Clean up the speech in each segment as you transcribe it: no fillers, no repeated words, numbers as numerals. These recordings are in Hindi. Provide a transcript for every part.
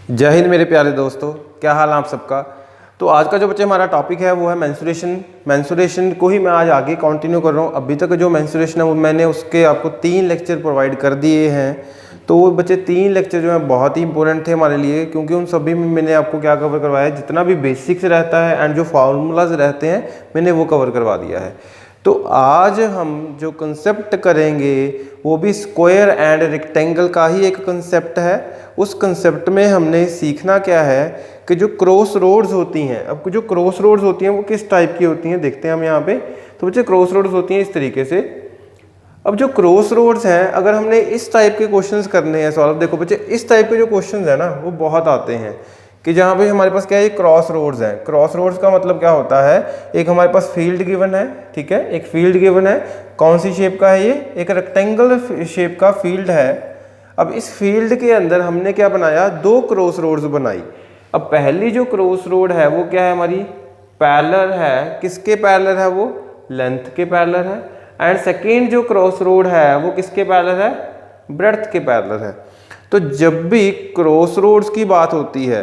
जय हिंद मेरे प्यारे दोस्तों, क्या हाल है आप सबका। तो आज का जो बच्चे हमारा टॉपिक है वो है मेंस्ट्रुएशन को ही मैं आज आगे कंटिन्यू कर रहा हूँ। अभी तक जो मेंस्ट्रुएशन है वो मैंने उसके आपको 3 लेक्चर प्रोवाइड कर दिए हैं। तो वो बच्चे 3 लेक्चर जो है बहुत ही इंपॉर्टेंट थे हमारे लिए, क्योंकि उन सभी में मैंने आपको क्या कवर करवाया है, जितना भी बेसिक्स रहता है एंड जो फार्मूलाज रहते हैं मैंने वो कवर करवा दिया है। तो आज हम जो कंसेप्ट करेंगे वो भी स्क्वायर एंड रेक्टेंगल का ही एक कंसेप्ट है। उस कंसेप्ट में हमने सीखना क्या है कि जो क्रॉस रोड्स होती हैं, अब जो क्रॉस रोड्स होती हैं वो किस टाइप की होती हैं देखते हैं हम यहाँ पे। तो बच्चे क्रॉस रोड्स होती हैं इस तरीके से। अब जो क्रॉस रोड्स हैं, अगर हमने इस टाइप के क्वेश्चंस करने हैं सॉल्व, देखो बच्चे इस टाइप के जो क्वेश्चंस हैं ना वो बहुत आते हैं कि जहाँ पे हमारे पास क्या है, क्रॉस रोड्स हैं। क्रॉस रोड्स का मतलब क्या होता है, एक हमारे पास फील्ड गिवन है, ठीक है, एक फील्ड गिवन है। कौन सी शेप का है ये, एक रेक्टेंगल शेप का फील्ड है। अब इस फील्ड के अंदर हमने क्या बनाया, 2 क्रॉस रोड्स बनाई। अब पहली जो क्रॉस रोड है वो क्या है हमारी, पैरेलल है। किसके पैरेलल है, वो लेंथ के पैरेलल है। एंड सेकेंड जो क्रॉस रोड है वो किसके पैरेलल है, ब्रेड्थ के पैरेलल है। तो जब भी क्रॉस रोड्स की बात होती है,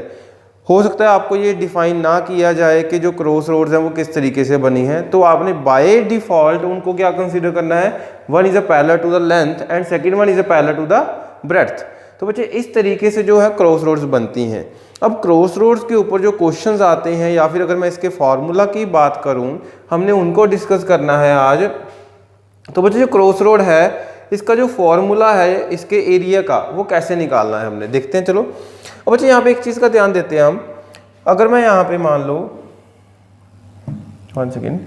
हो सकता है आपको ये डिफाइन ना किया जाए कि जो क्रॉस रोड्स हैं वो किस तरीके से बनी हैं, तो आपने बाय डिफॉल्ट उनको क्या कंसीडर करना है, one is a parallel to the length and second one is a parallel to the breadth. तो बच्चे इस तरीके से जो है क्रॉस रोड्स बनती हैं। अब क्रॉस रोड्स के ऊपर जो क्वेश्चंस आते हैं, या फिर अगर मैं इसके फॉर्मूला की बात करूं, हमने उनको डिस्कस करना है आज। तो बच्चे जो क्रॉस रोड है इसका जो फॉर्मूला है इसके एरिया का वो कैसे निकालना है हमने देखते हैं, चलो। अब बच्चे यहाँ पे एक चीज़ का ध्यान देते हैं हम। अगर मैं यहाँ पे मान लो 1 सेकेंड,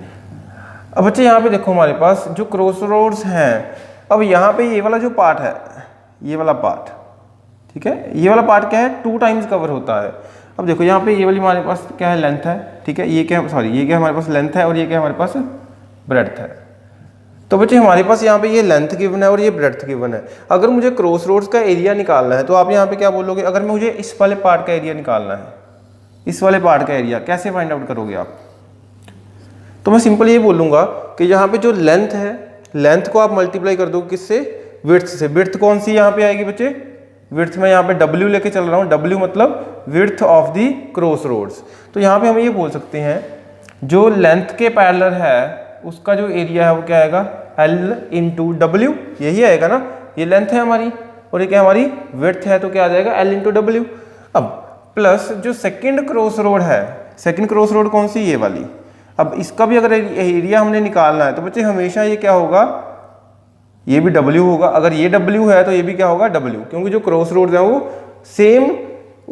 अब बच्चे यहाँ पे देखो हमारे पास जो क्रॉस रोड्स हैं, अब यहाँ पे ये वाला जो पार्ट है, ये वाला पार्ट, ठीक है, ये वाला पार्ट क्या है, 2 टाइम्स कवर होता है। अब देखो यहाँ पे ये वाली हमारे पास क्या है, लेंथ है, ठीक है, ये क्या, सॉरी ये क्या हमारे पास लेंथ है और ये क्या हमारे पास ब्रेड्थ है। तो बच्चे हमारे पास यहाँ पे ये लेंथ गिवन है और ये ब्रेड्थ गिवन है। अगर मुझे क्रॉस रोड्स का एरिया निकालना है तो आप यहाँ पे क्या बोलोगे, अगर मुझे इस वाले पार्ट का एरिया निकालना है, इस वाले पार्ट का एरिया कैसे फाइंड आउट करोगे आप। तो मैं सिंपल ये बोलूँगा कि यहाँ पे जो लेंथ है, लेंथ को आप मल्टीप्लाई कर दो किससे, विड्थ से। विड्थ कौन सी यहाँ पे आएगी बच्चे, विड्थ में यहाँ पे W लेके चल रहा हूँ, W मतलब width of the cross roads. तो यहाँ पे हम ये बोल सकते हैं जो लेंथ के पैरेलल है उसका जो एरिया है वो क्या आएगा, L इंटू W, यही आएगा ना। ये लेंथ है हमारी और ये क्या हमारी विड्थ है, तो क्या आ जाएगा L इंटू W। अब प्लस जो सेकंड क्रॉस रोड है, सेकंड क्रॉस रोड कौन सी, ये वाली। अब इसका भी अगर एरिया हमने निकालना है तो बच्चे हमेशा ये क्या होगा, ये भी W होगा। अगर ये W है तो ये भी क्या होगा, W, क्योंकि जो क्रॉस रोड है वो सेम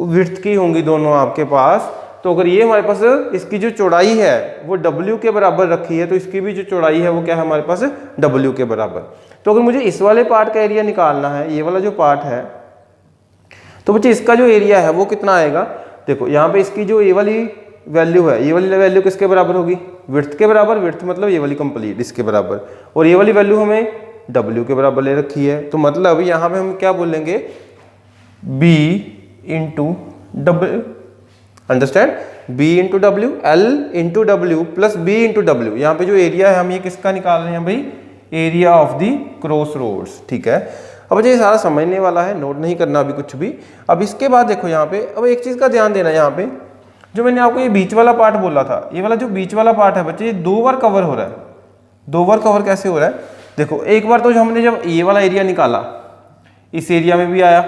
विड्थ की होंगी दोनों आपके पास। तो अगर ये हमारे पास इसकी जो चौड़ाई है वो W के बराबर रखी है, तो इसकी भी जो चौड़ाई है वो क्या है हमारे पास, W के बराबर। तो अगर मुझे इस वाले पार्ट का एरिया निकालना है, ये वाला जो पार्ट है, तो बच्चे इसका जो एरिया है वो कितना आएगा, देखो यहाँ पे इसकी जो ये वाली वैल्यू है, ये वाली वैल्यू किसके बराबर होगी, विड्थ के बराबर। विड्थ मतलब ये वाली कंप्लीट इसके बराबर, और ये वाली वैल्यू हमें W के बराबर ले रखी है। तो मतलब यहाँ पे हम क्या बोलेंगे, B into W, understand, B into W, L into W plus B into W। यहाँ पे जो एरिया है हम ये किसका निकाल रहे हैं भाई, area of the cross roads, ठीक है। अब ये सारा समझने वाला है, नोट नहीं करना अभी कुछ भी। अब इसके बाद देखो यहाँ पे, अब एक चीज़ का ध्यान देना, यहाँ पे जो मैंने आपको ये बीच वाला पार्ट बोला था, ये वाला जो बीच वाला पार्ट है बच्चे, ये 2 बार कवर हो रहा है। 2 बार कवर कैसे हो रहा है, देखो एक बार तो जो हमने जब ये वाला एरिया निकाला इस एरिया में भी आया,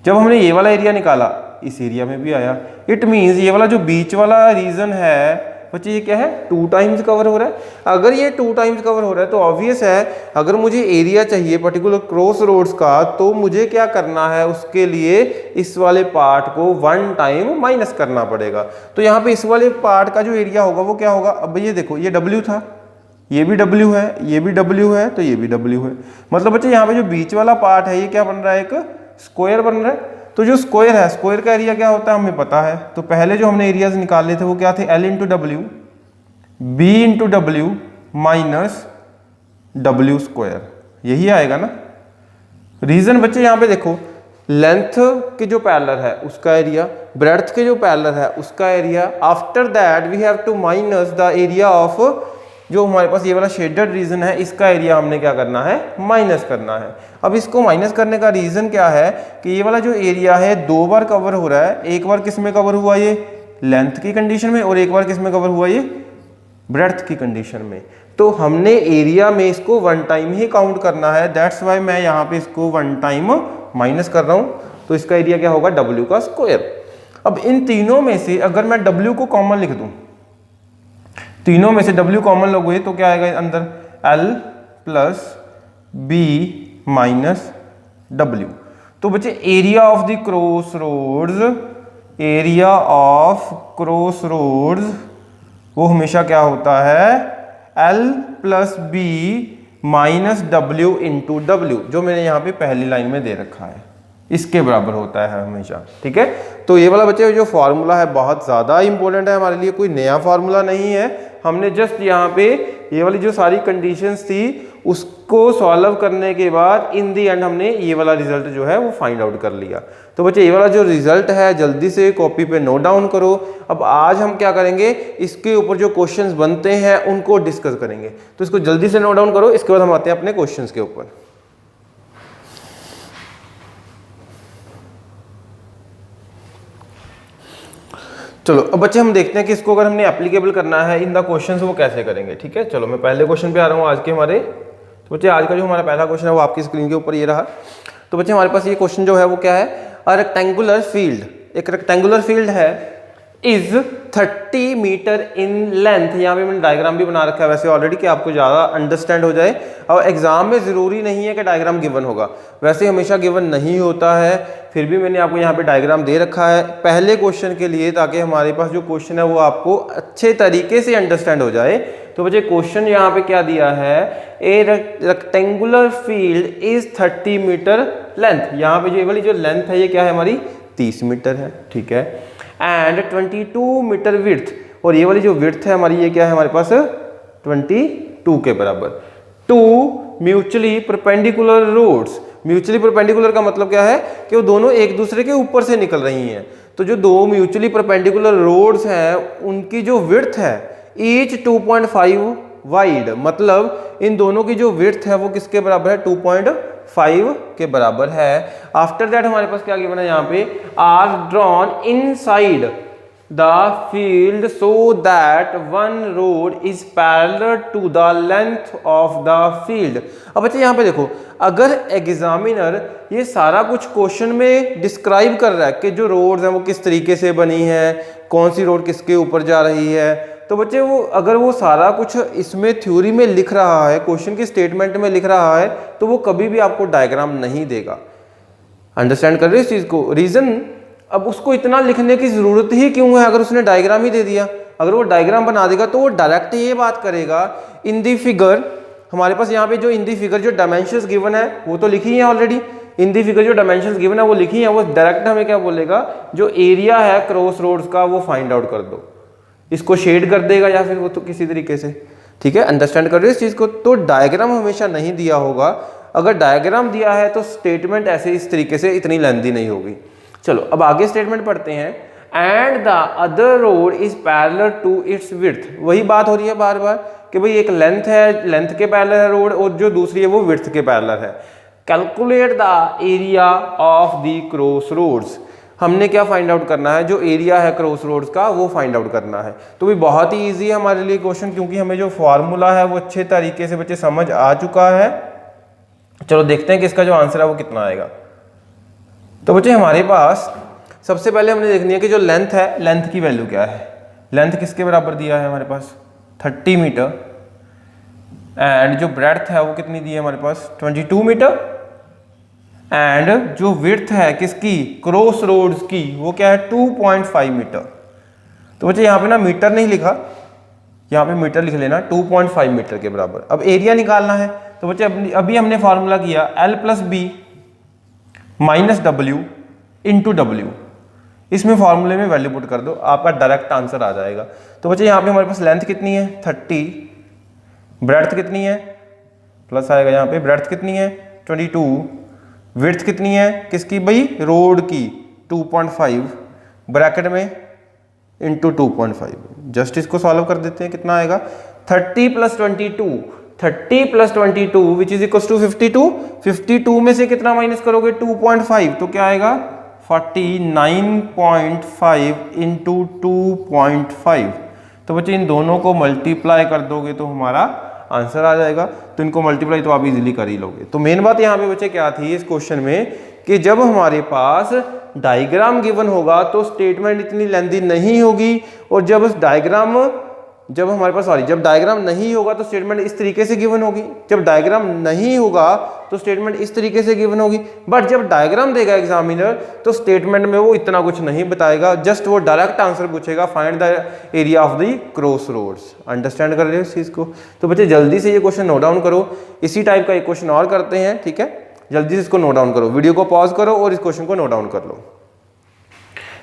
जब हमने ये वाला एरिया निकाला इस एरिया में भी आया। इट मीन्स ये वाला जो बीच वाला रीजन है बच्चे ये क्या है, 2 टाइम्स कवर हो रहा है। अगर ये 2 टाइम्स कवर हो रहा है तो ऑब्वियस है अगर मुझे एरिया चाहिए पर्टिकुलर क्रॉस रोड्स का, तो मुझे क्या करना है, उसके लिए इस वाले पार्ट को 1 टाइम माइनस करना पड़ेगा। तो यहाँ पे इस वाले पार्ट का जो एरिया होगा वो क्या होगा, अब ये देखो ये W था, ये भी W है, ये भी W है, तो ये भी W है। मतलब बच्चे यहाँ पे जो बीच वाला पार्ट है ये क्या बन रहा है, एक स्क्वायर बन रहा है। तो जो स्क्वायर है, स्क्वायर का एरिया क्या होता है हमें पता है। तो पहले जो हमने एरियाज निकाले थे वो क्या थे, L into W, B into W minus W square, यही आएगा ना। रीजन बच्चे यहाँ पे देखो, लेंथ के जो पैरेलल है उसका एरिया, ब्रेड्थ के जो पैरेलल है उसका area, after that we have to minus the area of जो हमारे पास ये वाला शेडेड रीजन है इसका एरिया हमने क्या करना है, माइनस करना है। अब इसको माइनस करने का रीजन क्या है कि ये वाला जो एरिया है 2 बार कवर हो रहा है। एक बार किस में कवर हुआ, ये लेंथ की कंडीशन में, और एक बार किस में कवर हुआ, ये ब्रेड्थ की कंडीशन में। तो हमने एरिया में इसको 1 टाइम ही काउंट करना है, दैट्स वाई मैं यहाँ पे इसको 1 टाइम माइनस कर रहा हूँ। तो इसका एरिया क्या होगा, W का स्क्वायर। अब इन तीनों में से अगर मैं W को कॉमन लिख दूं, तीनों में से W कॉमन लोगे तो क्या आएगा अंदर, L plus B minus W। तो बच्चे area of the cross roads, area of cross roads वो हमेशा क्या होता है, L plus B minus W into W, जो मैंने यहाँ पे पहली लाइन में दे रखा है, इसके बराबर होता है हमेशा। ठीक है, तो ये वाला बच्चे जो फॉर्मूला है बहुत ज़्यादा इंपॉर्टेंट है हमारे लिए, कोई नया फार्मूला नहीं है। हमने जस्ट यहाँ पे ये वाली जो सारी कंडीशंस थी उसको सॉल्व करने के बाद इन दी एंड हमने ये वाला रिजल्ट जो है वो फाइंड आउट कर लिया। तो बच्चे ये वाला जो रिजल्ट है जल्दी से कॉपी पे नोट डाउन करो। अब आज हम क्या करेंगे, इसके ऊपर जो क्वेश्चंस बनते हैं उनको डिस्कस करेंगे, तो इसको जल्दी से नोट डाउन करो, इसके बाद हम आते हैं अपने क्वेश्चंस के ऊपर। चलो अब बच्चे हम देखते हैं कि इसको अगर हमने एप्लीकेबल करना है इन द क्वेश्चंस वो कैसे करेंगे। ठीक है, चलो मैं पहले क्वेश्चन पे आ रहा हूँ आज के हमारे। तो बच्चे आज का जो हमारा पहला क्वेश्चन है वो आपकी स्क्रीन के ऊपर ये रहा। तो बच्चे हमारे पास ये क्वेश्चन जो है वो क्या है, अ रेक्टेंगुलर फील्ड, एक रेक्टेंगुलर फील्ड है इज 30 मीटर इन लेंथ। यहाँ पे मैंने डायग्राम भी बना रखा है वैसे ऑलरेडी कि आपको ज़्यादा अंडरस्टैंड हो जाए। और एग्जाम में ज़रूरी नहीं है कि डायग्राम गिवन होगा, वैसे हमेशा गिवन नहीं होता है, फिर भी मैंने आपको यहाँ पे डायग्राम दे रखा है पहले क्वेश्चन के लिए, ताकि हमारे पास जो क्वेश्चन है वो आपको अच्छे तरीके से अंडरस्टैंड हो जाए। तो बच्चे क्वेश्चन यहाँ पे क्या दिया है, a rectangular field is 30 metre length. यहाँ पे ये वाली जो लेंथ है ये क्या है हमारी 30 मीटर है। ठीक है, एंड 22 मीटर विड्थ, और ये वाली जो विड्थ है हमारी ये क्या है हमारे पास 22 के बराबर। Two mutually perpendicular roads, mutually perpendicular का मतलब क्या है कि वो दोनों एक दूसरे के ऊपर से निकल रही हैं। तो जो दो म्यूचुअली परपेंडिकुलर रोड्स हैं उनकी जो विड्थ है ईच 2.5 वाइड, मतलब इन दोनों की जो विड्थ है वो किसके बराबर है 2.5 के बराबर है। आफ्टर दैट हमारे पास क्या गिवन है यहाँ पे, are drawn inside the field so that one road is parallel to the length of the field. अब बच्चे यहाँ पे देखो, अगर एग्जामिनर ये सारा कुछ क्वेश्चन में डिस्क्राइब कर रहा है कि जो रोड्स हैं वो किस तरीके से बनी है, कौन सी रोड किसके ऊपर जा रही है, तो बच्चे वो अगर वो सारा कुछ इसमें थ्योरी में लिख रहा है, क्वेश्चन की स्टेटमेंट में लिख रहा है, तो वो कभी भी आपको डायग्राम नहीं देगा। अंडरस्टैंड कर रहे हो इस चीज को, रीजन अब उसको इतना लिखने की जरूरत ही क्यों है अगर उसने डायग्राम ही दे दिया। अगर वो डायग्राम बना देगा तो वो डायरेक्ट ये बात करेगा इन दी फिगर, हमारे पास यहाँ पे जो इन दी फिगर जो डायमेंशंस गिवन है वो तो लिखी है ऑलरेडी, इन दी फिगर जो डायमेंशंस गिवन है वो लिखी है, वो डायरेक्ट हमें क्या बोलेगा, जो एरिया है क्रॉस रोड्स का वो फाइंड आउट कर दो, इसको शेड कर देगा या फिर वो तो किसी तरीके से। ठीक है, अंडरस्टैंड कर रहे हो इस चीज को। तो डायग्राम हमेशा नहीं दिया होगा, अगर डायग्राम दिया है तो स्टेटमेंट ऐसे इस तरीके से इतनी लेंथी नहीं होगी। चलो अब आगे स्टेटमेंट पढ़ते हैं, and the other road is parallel to its width. वही बात हो रही है बार बार कि भाई एक लेंथ है, लेंथ के पैरेलल है रोड, और जो दूसरी है वो विड्थ के पैरेलल है। Calculate the area of the cross roads, हमने क्या फाइंड आउट करना है, जो एरिया है क्रॉस रोड्स का वो फाइंड आउट करना है। तो भी बहुत ही ईजी है हमारे लिए क्वेश्चन, क्योंकि हमें जो फॉर्मूला है वो अच्छे तरीके से बच्चे समझ आ चुका है। चलो देखते हैं कि इसका जो आंसर है वो कितना आएगा। तो बच्चे हमारे पास सबसे पहले हमने देखनी है कि जो लेंथ है, लेंथ की वैल्यू क्या है। लेंथ किसके बराबर दिया है हमारे पास 30 मीटर, एंड जो ब्रेड्थ है वो कितनी दी है हमारे पास 22 मीटर, एंड जो विड्थ है किसकी क्रॉस रोड्स की वो क्या है 2.5 मीटर। तो बच्चे यहाँ पे ना मीटर नहीं लिखा, यहाँ पे मीटर लिख लेना, 2.5 मीटर के बराबर। अब एरिया निकालना है, तो बच्चे अभी हमने फॉर्मूला किया L plus B minus W into W, इसमें फॉर्मूले में वैल्यू पुट कर दो, आपका डायरेक्ट आंसर आ जाएगा। तो बच्चे यहाँ पे हमारे पास लेंथ कितनी है 30, ब्रेड्थ कितनी है प्लस आएगा यहाँ पे, ब्रेड्थ कितनी है 22, विड्थ कितनी है किसकी भाई रोड की 2.5 ब्रैकेट में इंटू 2.5। जस्ट इसको सॉल्व कर देते हैं, कितना आएगा 30 plus 22, 30 plus 22 which is equal to 52, 52 में से कितना माइनस करोगे 2.5, तो क्या आएगा 49.5 इंटू 2.5। तो बच्चे इन दोनों को मल्टीप्लाई कर दोगे तो हमारा आंसर आ जाएगा। तो इनको मल्टीप्लाई तो आप इजीली कर ही लोगे। तो मेन बात यहाँ पे बच्चे क्या थी इस क्वेश्चन में कि जब हमारे पास डायग्राम गिवन होगा तो स्टेटमेंट इतनी लेंथी नहीं होगी, और जब डायग्राम नहीं होगा तो स्टेटमेंट इस तरीके से गिवन होगी, जब डायग्राम नहीं होगा तो स्टेटमेंट इस तरीके से गिवन होगी। बट जब डायग्राम देगा एग्जामिनर तो स्टेटमेंट में वो इतना कुछ नहीं बताएगा, जस्ट वो डायरेक्ट आंसर पूछेगा find the area of the cross roads. Understand कर रहे हो इस चीज को? तो बच्चे जल्दी से ये क्वेश्चन नोट डाउन करो। इसी टाइप का एक क्वेश्चन और करते हैं, ठीक है? जल्दी से इसको नोट डाउन करो, वीडियो को पॉज करो और इस क्वेश्चन को नोट डाउन कर लो।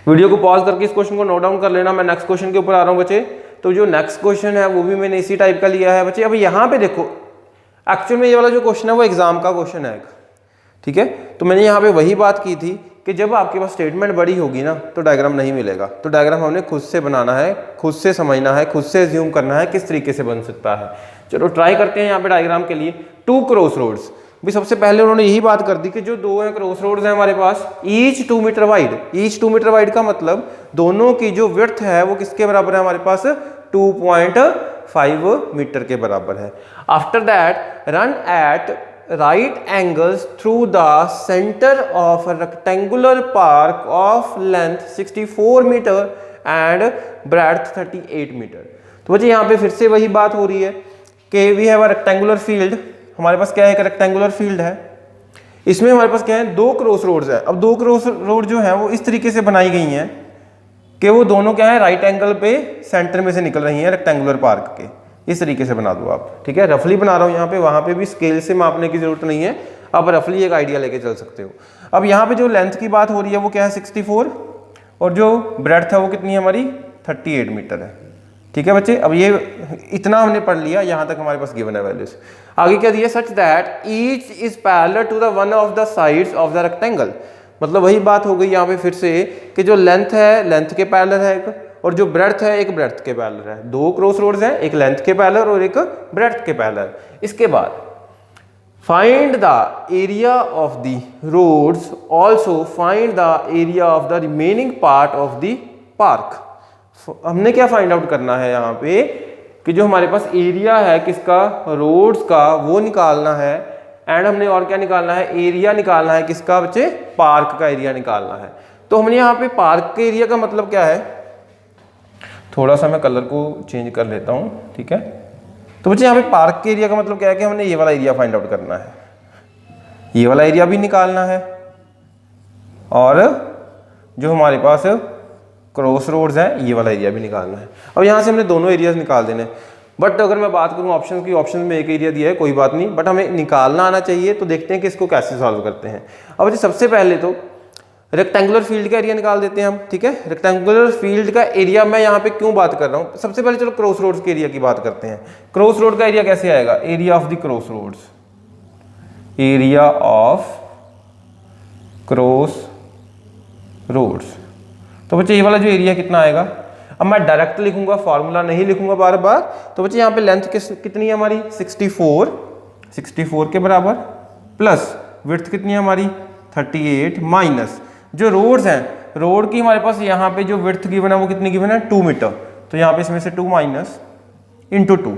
वीडियो को पॉज करके इस क्वेश्चन को नोट डाउन कर लेना। मैं नेक्स्ट क्वेश्चन के ऊपर आ रहा हूँ बच्चे। तो जो नेक्स्ट क्वेश्चन है वो भी मैंने इसी टाइप का लिया है बच्चे। अब यहाँ पे देखो एक्चुअल में ये वाला जो क्वेश्चन है वो एग्जाम का क्वेश्चन है, ठीक है? तो मैंने यहाँ पे वही बात की थी कि जब आपके पास स्टेटमेंट बड़ी होगी ना तो डायग्राम नहीं मिलेगा। तो डायग्राम हमने खुद से बनाना है, खुद से समझना है, खुद से एज्यूम करना है किस तरीके से बन सकता है। चलो ट्राई करते हैं यहाँ पे डायग्राम के लिए। 2 क्रॉस रोड्स, भी सबसे पहले उन्होंने यही बात कर दी कि जो 2 हैं क्रॉस रोड्स हैं हमारे पास, each 2 metre wide. Each 2 metre wide का मतलब दोनों की जो विड्थ है वो किसके बराबर है हमारे पास 2.5 मीटर के बराबर है। After that run at right angles through the centre of a rectangular park of length 64 metre and breadth 38 metre. तो बच्चे यहाँ पे फिर से वही बात हो रही है कि we have a rectangular field. हमारे पास क्या है, एक रेक्टेंगुलर फील्ड है, इसमें हमारे पास क्या है 2 क्रॉस रोड्स है। अब 2 क्रॉस रोड जो है वो इस तरीके से बनाई गई हैं कि वो दोनों क्या है राइट एंगल पे सेंटर में से निकल रही हैं रेक्टेंगुलर पार्क के। इस तरीके से बना दो आप, ठीक है? रफली बना रहा हूँ यहाँ पे, वहाँ पे भी स्केल से मापने की जरूरत नहीं है, आप रफली एक आइडिया लेके चल सकते हो। अब यहाँ पे जो लेंथ की बात हो रही है वो क्या है 64, और जो ब्रेड्थ है वो कितनी है हमारी 38 मीटर है, ठीक है बच्चे? अब ये इतना हमने पढ़ लिया, यहाँ तक हमारे पास गिवन है वैल्यूज। आगे क्या दिया, such that each is parallel to the one of the sides of the rectangle. मतलब वही बात हो गई यहाँ पे फिर से कि जो लेंथ है लेंथ के पैरेलल है एक, और जो ब्रेड्थ है एक ब्रेड्थ के पैरेलल है। 2 क्रॉस रोड्स हैं, एक लेंथ के पैरेलल और एक ब्रेड्थ के पैरेलल। इसके बाद find the area of the roads, also find the area of the remaining part of the park. हमने क्या फाइंड आउट करना है यहाँ पे कि जो हमारे पास एरिया है किसका, रोड्स का, वो निकालना है। एंड हमने और क्या निकालना है, एरिया निकालना है किसका बच्चे, पार्क का एरिया निकालना है। तो हमने यहाँ पे पार्क के एरिया का मतलब क्या है, थोड़ा सा मैं कलर को चेंज कर लेता हूँ, ठीक है? तो बच्चे यहाँ पे पार्क के एरिया का मतलब क्या है कि हमने ये वाला एरिया फाइंड आउट करना है, ये वाला एरिया भी निकालना है, और जो हमारे पास क्रॉस रोड्स है ये वाला एरिया भी निकालना है। अब यहाँ से हमने दोनों एरियाज निकाल देने। बट अगर मैं बात करूँ ऑप्शन की, ऑप्शन में एक एरिया दिया है कोई बात नहीं, बट हमें निकालना आना चाहिए। तो देखते हैं कि इसको कैसे सॉल्व करते हैं। अब सबसे पहले तो रेक्टेंगुलर फील्ड का एरिया निकाल देते हैं हम, ठीक है? रेक्टेंगुलर फील्ड का एरिया मैं यहाँ पे क्यों बात कर रहा हूँ, सबसे पहले चलो क्रॉस रोड्स के एरिया की बात करते हैं। क्रॉस रोड का एरिया कैसे आएगा, area of the cross roads, area of cross roads. तो बच्चे ये वाला जो एरिया कितना आएगा, अब मैं डायरेक्ट लिखूंगा, फार्मूला नहीं लिखूंगा बार बार। तो बच्चे यहाँ पे लेंथ कितनी है हमारी 64 के बराबर, प्लस विड्थ कितनी है हमारी 38, माइनस जो रोड्स हैं, रोड की हमारे पास यहाँ पे जो विड्थ गिवन है वो कितनी गिवन है 2 मीटर। तो यहाँ पे इसमें से 2 माइनस इंटू 2,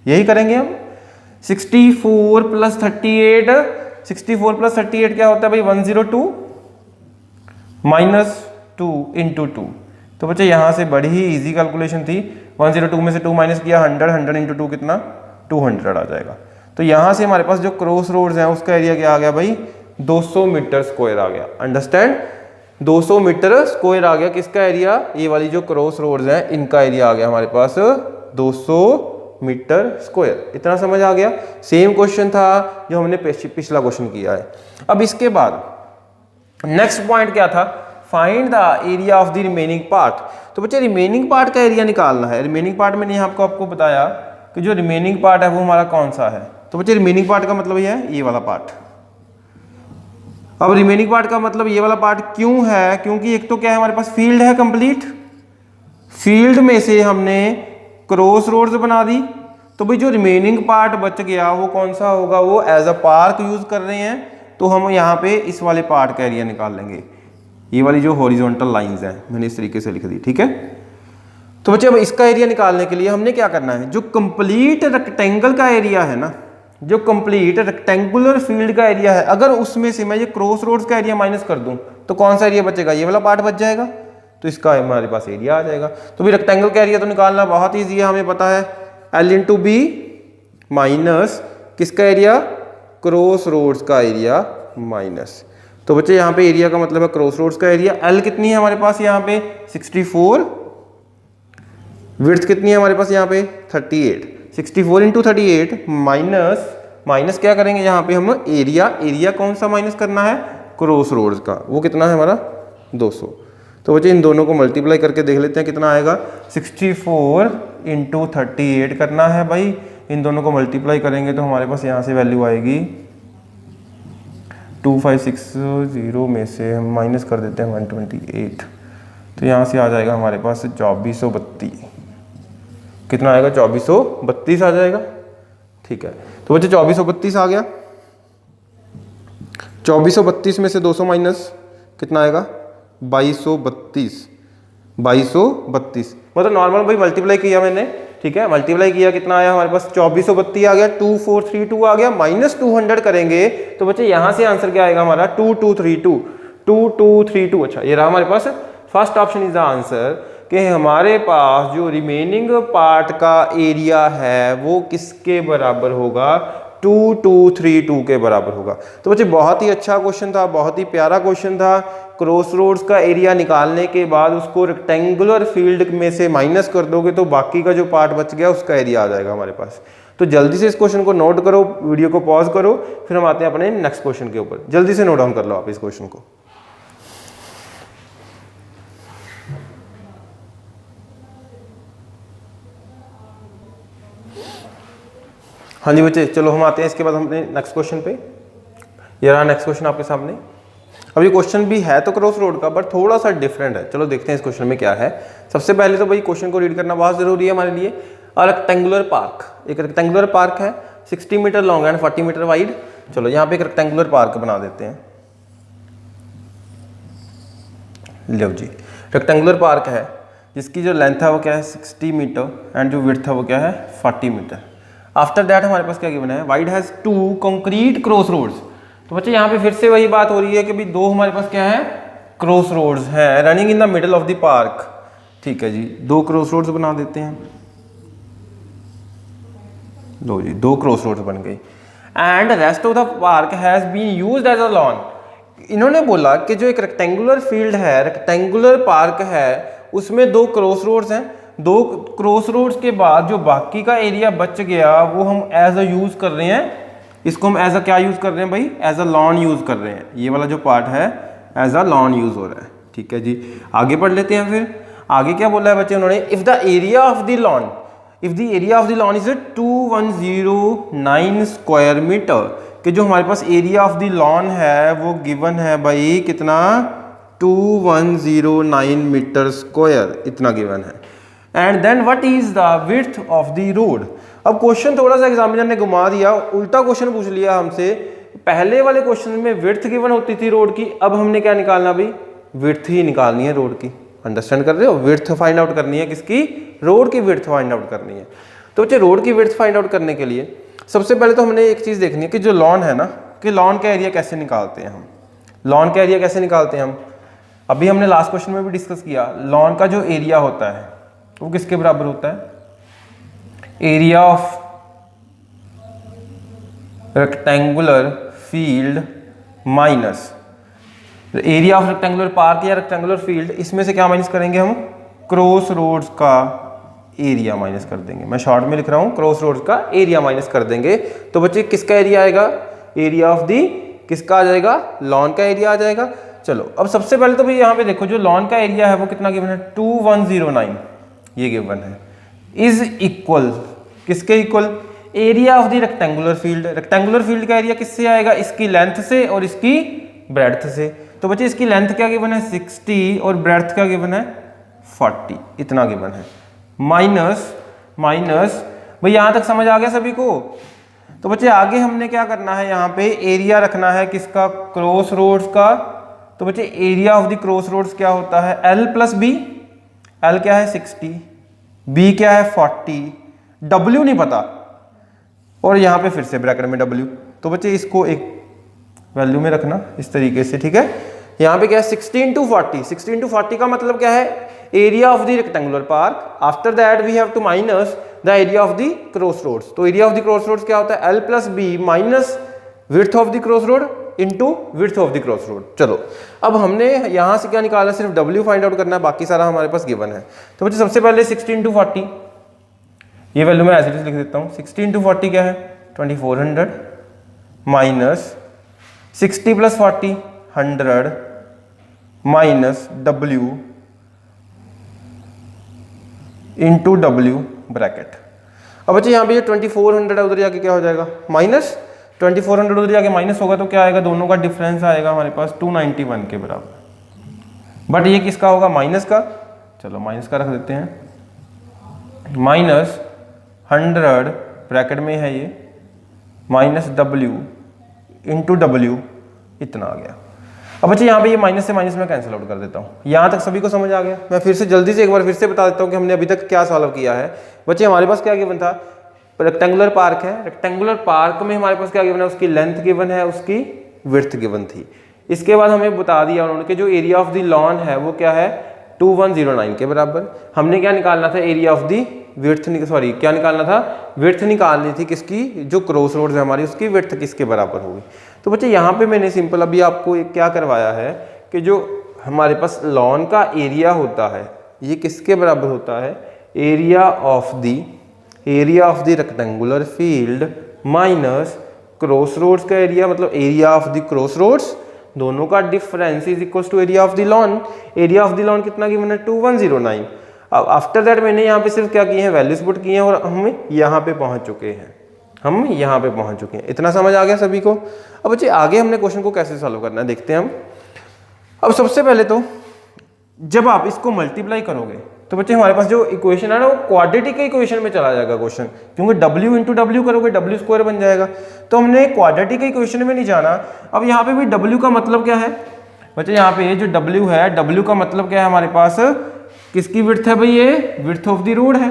यही करेंगे हम। 64 प्लस 38, 64 प्लस 38 क्या होता है भाई 102, माइनस 2 इंटू 2। तो बच्चे यहाँ से बड़ी ही इजी कैलकुलेशन थी। 102 में से 2 माइनस किया 100, 100 इंटू 2 कितना 200 आ जाएगा। तो यहाँ से हमारे पास जो क्रॉस रोड्स हैं उसका एरिया क्या आ गया भाई 200 मीटर स्क्वायर आ गया। अंडरस्टैंड, 200 मीटर स्क्वायर आ गया किसका एरिया, ये वाली जो क्रॉस रोड्स हैं इनका एरिया आ गया हमारे पास 200 मीटर स्क्वायर। इतना समझ आ गया। सेम क्वेश्चन था जो हमने पिछला क्वेश्चन किया है। अब इसके बाद नेक्स्ट पॉइंट क्या था, find the area of the remaining part. तो बच्चे रिमेनिंग पार्ट का एरिया निकालना है। रिमेनिंग पार्ट मैंने यहाँ आपको बताया कि जो रिमेनिंग पार्ट है वो हमारा कौन सा है। तो बच्चे रिमेनिंग पार्ट का मतलब ये है ये वाला पार्ट। अब रिमेनिंग पार्ट का मतलब ये वाला पार्ट क्यों है, क्योंकि एक तो क्या है हमारे पास फील्ड है कंप्लीट, फील्ड में से हमने क्रॉस रोड्स बना दी, तो भाई जो रिमेनिंग पार्ट बच गया वो कौन सा होगा, वो एज अ पार्क यूज कर रहे हैं, तो हम यहाँ पे इस वाले पार्ट का एरिया निकाल लेंगे। ये वाली जो हॉरिजॉन्टल लाइंस हैं मैंने इस तरीके से लिख दी, ठीक है। तो बच्चे अब इसका एरिया निकालने के लिए हमने क्या करना है, जो कंप्लीट रेक्टेंगल का एरिया है ना, जो कंप्लीट रेक्टेंगुलर फील्ड का एरिया है, अगर उसमें से मैं ये क्रॉस रोड्स का एरिया माइनस कर दूं तो कौन सा एरिया बचेगा, ये वाला पार्ट बच जाएगा, तो इसका हमारे पास एरिया आ जाएगा। तो भी रेक्टेंगल का एरिया तो निकालना बहुत ईजी है, हमें पता है L इंटू बी माइनस किसका एरिया, क्रॉस रोड्स का एरिया माइनस। तो बच्चे यहाँ पे एरिया का मतलब है क्रॉस रोड्स का एरिया। L कितनी है हमारे पास यहाँ पे 64, विड्थ कितनी है हमारे पास यहाँ पे 38, 64 इंटू 38 माइनस क्या करेंगे यहाँ पे हम एरिया कौन सा माइनस करना है, क्रॉस रोड्स का, वो कितना है हमारा 200। तो बच्चे इन दोनों को मल्टीप्लाई करके देख लेते हैं कितना आएगा, 64 इंटू 38 करना है भाई, इन दोनों को मल्टीप्लाई करेंगे तो हमारे पास यहाँ से वैल्यू आएगी 2560 में से हम माइनस कर देते हैं 128, तो यहाँ से आ जाएगा हमारे पास 2432, कितना आएगा 2432 आ जाएगा, ठीक है। तो बच्चे 2432 आ गया, 2432 में से 200 माइनस कितना आएगा 2232, मतलब नॉर्मल भाई मल्टीप्लाई किया मैंने, ठीक है, मल्टीप्लाई किया कितना आया हमारे पास 2432 आ गया, 2432 आ गया, माइनस 200 करेंगे तो बच्चे यहाँ से आंसर क्या आएगा हमारा 2232। अच्छा ये रहा हमारे पास first option is the answer, कि हमारे पास जो रिमेनिंग पार्ट का एरिया है वो किसके बराबर होगा, 2232 के बराबर होगा। तो बच्चे बहुत ही अच्छा क्वेश्चन था, बहुत ही प्यारा क्वेश्चन था। क्रॉस रोड्स का एरिया निकालने के बाद उसको रेक्टेंगुलर फील्ड में से माइनस कर दोगे तो बाकी का जो पार्ट बच गया उसका एरिया आ जाएगा हमारे पास। तो जल्दी से इस क्वेश्चन को नोट करो, वीडियो को पॉज करो, फिर हम आते हैं अपने नेक्स्ट क्वेश्चन के ऊपर। जल्दी से नोट डाउन कर लो आप इस क्वेश्चन को। हाँ जी बच्चे, चलो हम आते हैं इसके बाद हम अपने नेक्स्ट क्वेश्चन पे। ये रहा नेक्स्ट क्वेश्चन आपके सामने। अब ये क्वेश्चन भी है तो क्रॉस रोड का, बट थोड़ा सा डिफरेंट है। चलो देखते हैं इस क्वेश्चन में क्या है। सबसे पहले तो भाई क्वेश्चन को रीड करना बहुत जरूरी है हमारे लिए। रेक्टेंगुलर पार्क, एक रेक्टेंगुलर पार्क है 60 metre long and 40 metre wide. चलो यहाँ पे एक रेक्टेंगुलर पार्क बना देते हैं। लो जी, रेक्टेंगुलर पार्क है जिसकी जो लेंथ है वो क्या है 60 मीटर एंड जो विड्थ है वो क्या है 40 मीटर। आफ्टर दैट हमारे पास क्या गिवन है, wide has 2 concrete cross roads. तो बच्चे यहाँ पे फिर से वही बात हो रही है कि भाई दो हमारे पास क्या है क्रॉस रोड्स हैं running in the middle of the park. ठीक है जी, 2 क्रॉस रोड्स बना देते हैं। लो जी, 2 क्रॉस रोड्स बन गई and rest of the park has been used as a lawn. इन्होंने बोला कि जो एक रेक्टेंगुलर फील्ड है, रेक्टेंगुलर पार्क है, उसमें 2 क्रॉस रोड्स हैं। 2 क्रॉस रोड्स के बाद जो बाकी का एरिया बच गया वो हम एज अ यूज कर रहे हैं। इसको हम एज अ क्या यूज कर रहे हैं भाई, एज अ लॉन यूज कर रहे हैं। ये वाला जो पार्ट है एज अ लॉन यूज हो रहा है। ठीक है जी, आगे पढ़ लेते हैं। फिर आगे क्या बोला है बच्चे उन्होंने, if the area of the lawn, if the area of the lawn is 2109 square metre, कि जो हमारे पास एरिया ऑफ द लॉन है वो गिवन है भाई कितना 2109 मीटर स्क्वायर, इतना गिवन है। And then what is the width of the road. अब क्वेश्चन थोड़ा सा एग्जामिनर ने घुमा दिया, उल्टा क्वेश्चन पूछ लिया हमसे। पहले वाले क्वेश्चन में विड्थ गिवन होती थी रोड की, अब हमने क्या निकालना भाई, विड्थ ही निकालनी है रोड की। अंडरस्टैंड कर रहे हो, विड्थ फाइंड आउट करनी है किसकी, रोड की विड्थ फाइंड आउट करनी है। तो बच्चे रोड की विड्थ फाइंड आउट करने के लिए सबसे पहले तो हमने एक चीज देखनी है कि जो लॉन है ना, कि लॉन का एरिया कैसे निकालते हैं हम। लॉन का एरिया कैसे निकालते हैं हम, अभी हमने लास्ट क्वेश्चन में भी डिस्कस किया। लॉन का जो एरिया होता है वो किसके बराबर होता है, area of rectangular field minus area of rectangular park या रेक्टेंगुलर फील्ड। इसमें से क्या माइनस करेंगे हम, क्रॉस रोड्स का एरिया माइनस कर देंगे। मैं शॉर्ट में लिख रहा हूं, क्रॉस रोड्स का एरिया माइनस कर देंगे। तो बच्चे किसका एरिया आएगा, एरिया ऑफ दी किसका आ जाएगा, लॉन का एरिया आ जाएगा। चलो अब सबसे पहले तो भाई यहाँ पे देखो जो लॉन का एरिया है वो कितना गिवन है 2109, ये गिवन है, इज इक्वल किसके equal, area of the rectangular field. Rectangular field का एरिया किससे आएगा, इसकी लेंथ से और इसकी ब्रेड्थ से। तो बच्चे इसकी लेंथ क्या गिवन है 60 और ब्रेड्थ क्या गिवन है 40, इतना गिवन है। माइनस भाई यहाँ तक समझ आ गया सभी को? तो बच्चे आगे हमने क्या करना है, यहाँ पे एरिया रखना है किसका, क्रॉस रोड्स का। तो बच्चे area of the cross roads क्या होता है, L प्लस बी। L क्या है 60, B क्या है 40, W नहीं पता, और यहाँ पे फिर से ब्रैकेट में W। तो बच्चे इसको एक वैल्यू में रखना इस तरीके से, ठीक है। यहाँ पे क्या है 16 to 40, 16 to 40 का मतलब क्या है, area of the rectangular park. After that we have to minus the area of the cross roads. तो area of the cross roads क्या होता है, L plus B minus width of the cross road into width of the cross road. चलो अब हमने यहाँ से क्या निकाला, सिर्फ W फाइंड आउट करना है, बाकी सारा हमारे पास गिवन है। तो बच्चे सबसे पहले 16 to 40, ये वैल्यू मैं ऐसे लिख देता हूँ। 16 to 40 क्या है 2400 minus 60 plus 40 100 minus W into W bracket. अब बच्चे यहाँ पे ये 2400 है, उधर जाके क्या हो जाएगा माइनस 2400, उधर जाके माइनस होगा तो क्या आएगा, दोनों का डिफरेंस आएगा हमारे पास 291 के बराबर। बट ये किसका होगा, माइनस का। चलो माइनस का रख देते हैं, माइनस 100 ब्रैकेट में है ये, माइनस W इंटू W, इतना आ गया। अब बच्चे यहाँ पे ये माइनस से माइनस में कैंसिल आउट कर देता हूँ। यहाँ तक सभी को समझ आ गया? मैं फिर से जल्दी से एक बार फिर से बता देता हूँ कि हमने अभी तक क्या सॉल्व किया है। बच्चे हमारे पास क्या गिवन था, रेक्टेंगुलर पार्क है, रेक्टेंगुलर पार्क में हमारे पास क्या गिवन है, उसकी लेंथ गिवन है, उसकी विड्थ गिवन थी। इसके बाद हमें बता दिया उन्होंने कि जो एरिया ऑफ द लॉन है वो क्या है 2109 के बराबर। हमने क्या निकालना था, area of the width, sorry क्या निकालना था, विड्थ निकालनी थी किसकी, जो क्रॉस रोड्स है हमारी उसकी विड्थ किसके बराबर होगी। तो बच्चे यहाँ पे मैंने सिंपल अभी आपको क्या करवाया है कि जो हमारे पास लॉन का एरिया होता है ये किसके बराबर होता है, area of the rectangular field minus cross roads का एरिया, मतलब area of the cross roads, दोनों का difference is equal to area of the lawn. Area of the lawn कितना गिवन है 2109। अब आफ्टर दैट मैंने यहाँ पे सिर्फ क्या किए हैं, वैल्यूज पुट किए हैं और हम यहाँ पे पहुंच चुके हैं, इतना समझ आ गया सभी को? अब बच्चे आगे हमने क्वेश्चन को कैसे सॉल्व करना है देखते हैं हम। अब सबसे पहले तो जब आप इसको मल्टीप्लाई करोगे तो बच्चे हमारे पास जो इक्वेशन है ना वो क्वाड्रेटिक के इक्वेशन में चला जाएगा क्वेश्चन, क्योंकि W इंटू W करोगे W स्क्वायर बन जाएगा। तो हमने क्वाड्रेटिक के इक्वेशन में नहीं जाना। अब यहाँ पे भी W का मतलब क्या है बच्चे, यहाँ पे जो W है, W का मतलब क्या है हमारे पास, किसकी विड्थ है भाई, ये विड्थ ऑफ द रोड है।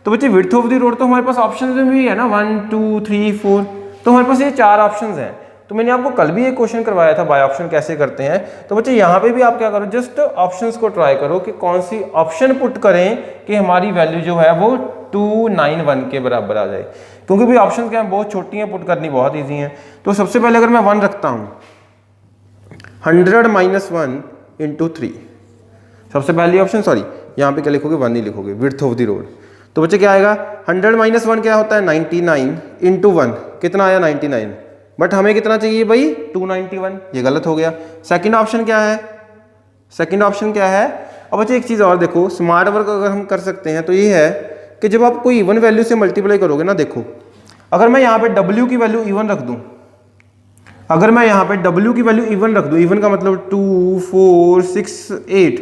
तो बच्चे विड्थ ऑफ द रोड तो हमारे पास ऑप्शन में भी है ना 1 2 3 4, तो हमारे पास ये 4 ऑप्शन हैं। तो मैंने आपको कल भी एक क्वेश्चन करवाया था बाय ऑप्शन कैसे करते हैं। तो बच्चे यहाँ पे भी आप क्या करो, जस्ट ऑप्शंस को ट्राई करो कि कौन सी ऑप्शन पुट करें कि हमारी वैल्यू जो है वो 291 के बराबर आ जाए, क्योंकि भाई ऑप्शन क्या है बहुत छोटी हैं, पुट करनी बहुत ईजी है। तो सबसे पहले अगर मैं 1 रखता हूँ, 100 माइनस 1 इंटू 3, सबसे पहली ऑप्शन, सॉरी यहाँ पे क्या लिखोगे 1 ही लिखोगे, विड्थ ऑफ द रोड। तो बच्चे क्या आएगा 100 माइनस 1 क्या होता है 99 इंटू 1 कितना आया 99, बट हमें कितना चाहिए भाई 291, ये गलत हो गया। सेकंड ऑप्शन क्या है, अब बच्चे एक चीज़ और देखो, स्मार्ट वर्क अगर हम कर सकते हैं तो ये है कि जब आप कोई इवन वैल्यू से मल्टीप्लाई करोगे ना, देखो अगर मैं यहाँ पे W की वैल्यू इवन रख दूँ, अगर मैं यहाँ पे W की वैल्यू इवन रख दूँ, इवन का मतलब 2 4 6 8,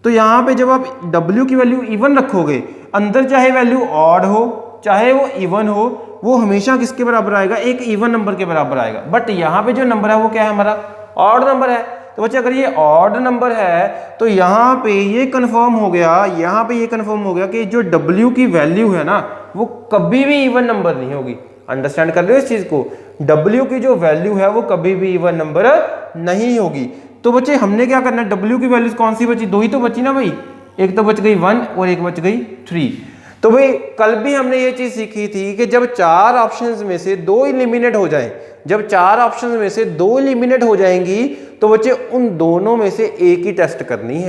तो यहाँ पे जब आप W की वैल्यू इवन रखोगे, अंदर चाहे वैल्यू ऑड हो चाहे वो इवन हो, वो हमेशा किसके बराबर आएगा, एक इवन नंबर के बराबर आएगा। बट यहाँ पे जो नंबर है वो क्या है हमारा ऑड नंबर है। तो बच्चे अगर ये ऑड नंबर है तो यहाँ पे ये कंफर्म हो गया, कि जो W की वैल्यू है ना वो कभी भी इवन नंबर नहीं होगी। अंडरस्टैंड कर रहे हो इस चीज को, W की जो वैल्यू है वो कभी भी इवन नंबर नहीं होगी। तो बच्चे हमने क्या करना है, W की वैल्यूज कौन सी बची, 2 ही तो बची ना भाई, एक तो बच गई 1 और एक बच गई 3। तो भाई कल भी हमने ये चीज सीखी थी कि जब 4 ऑप्शंस में से 2 इलिमिनेट हो जाएं, जब 4 ऑप्शंस में से 2 इलिमिनेट हो जाएंगी तो बच्चे उन दोनों में से एक ही टेस्ट करनी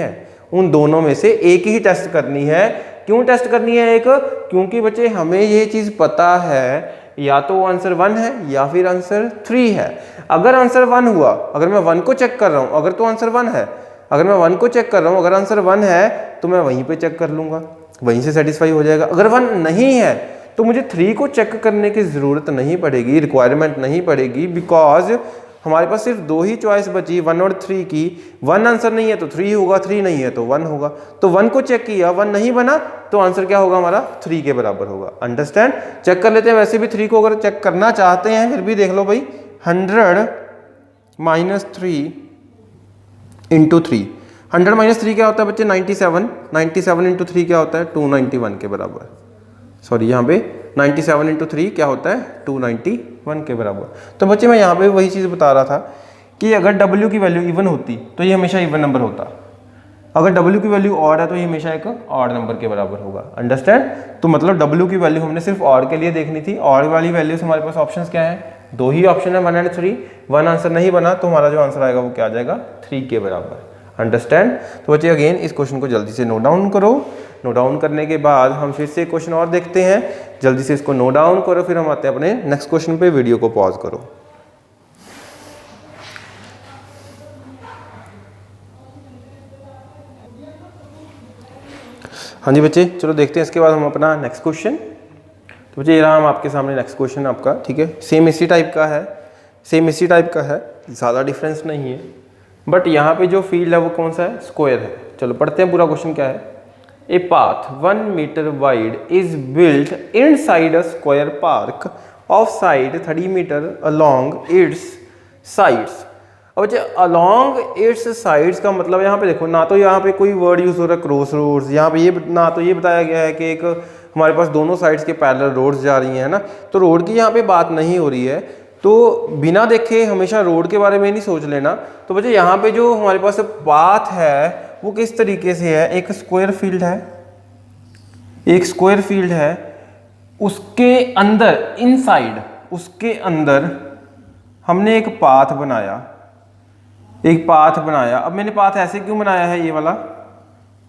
है, क्यों टेस्ट करनी है एक, क्योंकि बच्चे हमें ये चीज पता है या तो आंसर 1 है या फिर आंसर 3 है। अगर आंसर 1 हुआ, अगर मैं 1 को चेक कर रहा हूं, अगर तो आंसर 1 है, अगर मैं 1 को चेक कर रहा हूं, अगर आंसर 1 है तो मैं वहीं पे चेक कर लूंगा, वहीं से सेटिस्फाई हो जाएगा। अगर 1 नहीं है तो मुझे 3 को चेक करने की जरूरत नहीं पड़ेगी, रिक्वायरमेंट नहीं पड़ेगी, बिकॉज हमारे पास सिर्फ 2 ही चॉइस बची, 1 और 3 की। 1 आंसर नहीं है तो 3 होगा, 3 नहीं है तो 1 होगा। तो 1 को चेक किया, 1 नहीं बना तो आंसर क्या होगा हमारा 3 के बराबर होगा। अंडरस्टैंड? चेक कर लेते हैं। वैसे भी 3 को अगर चेक करना चाहते हैं फिर भी देख लो भाई, 100 माइनस 3 इंटू 3। 100 माइनस 3 क्या होता है बच्चे? 97। 97 इंटू 3 क्या होता है? 291 के बराबर। सॉरी, यहाँ पे 97 इंटू 3 क्या होता है? 291 के बराबर। तो बच्चे मैं यहाँ पे वही चीज़ बता रहा था कि अगर W की वैल्यू इवन होती तो ये हमेशा इवन नंबर होता, अगर W की वैल्यू ऑड है तो ये हमेशा एक ऑड नंबर के बराबर होगा। अंडरस्टैंड? तो मतलब W की वैल्यू हमने सिर्फ ऑड के लिए देखनी थी। ऑड वाली वैल्यूज हमारे पास ऑप्शंस क्या है? 2 ही ऑप्शन है, 1 और 3। 1 आंसर नहीं बना तो हमारा जो आंसर आएगा वो क्या आ जाएगा? 3 के बराबर। अंडरस्टैंड? तो बच्चे अगेन इस क्वेश्चन को जल्दी से नोट डाउन करो। नोट डाउन करने के बाद हम फिर से क्वेश्चन और देखते हैं। जल्दी से इसको नोट डाउन करो, फिर हम आते हैं अपने नेक्स्ट क्वेश्चन पे। वीडियो को पॉज करो। हाँ जी बच्चे, चलो देखते हैं इसके बाद हम अपना नेक्स्ट क्वेश्चन। तो बच्चे ये रहा हम आपके सामने नेक्स्ट क्वेश्चन आपका, ठीक है। सेम इसी टाइप का है, सेम इसी टाइप का है, ज़्यादा डिफरेंस नहीं है। बट यहाँ पे जो फील्ड है वो कौन सा है? स्क्वायर है। चलो पढ़ते हैं पूरा क्वेश्चन क्या है। A path 1 metre wide is built inside a square park of side 30 metre along its sides. अब बच्चे अलॉन्ग इट्स साइड्स का मतलब यहाँ पे देखो, ना तो यहाँ पे कोई वर्ड यूज हो रहा है क्रॉस रोड्स, यहाँ पे ये ना तो ये बताया गया है कि एक हमारे पास दोनों साइड्स के पैरेलल रोड्स जा रही हैं ना, तो रोड की यहाँ पे बात नहीं हो रही है। तो बिना देखे हमेशा रोड के बारे में नहीं सोच लेना। तो बच्चे यहाँ पे जो हमारे पास पाथ है वो किस तरीके से है? एक स्क्वायर फील्ड है, एक स्क्वायर फील्ड है, उसके अंदर इनसाइड, उसके अंदर हमने एक पाथ बनाया, एक पाथ बनाया। अब मैंने पाथ ऐसे क्यों बनाया है? ये वाला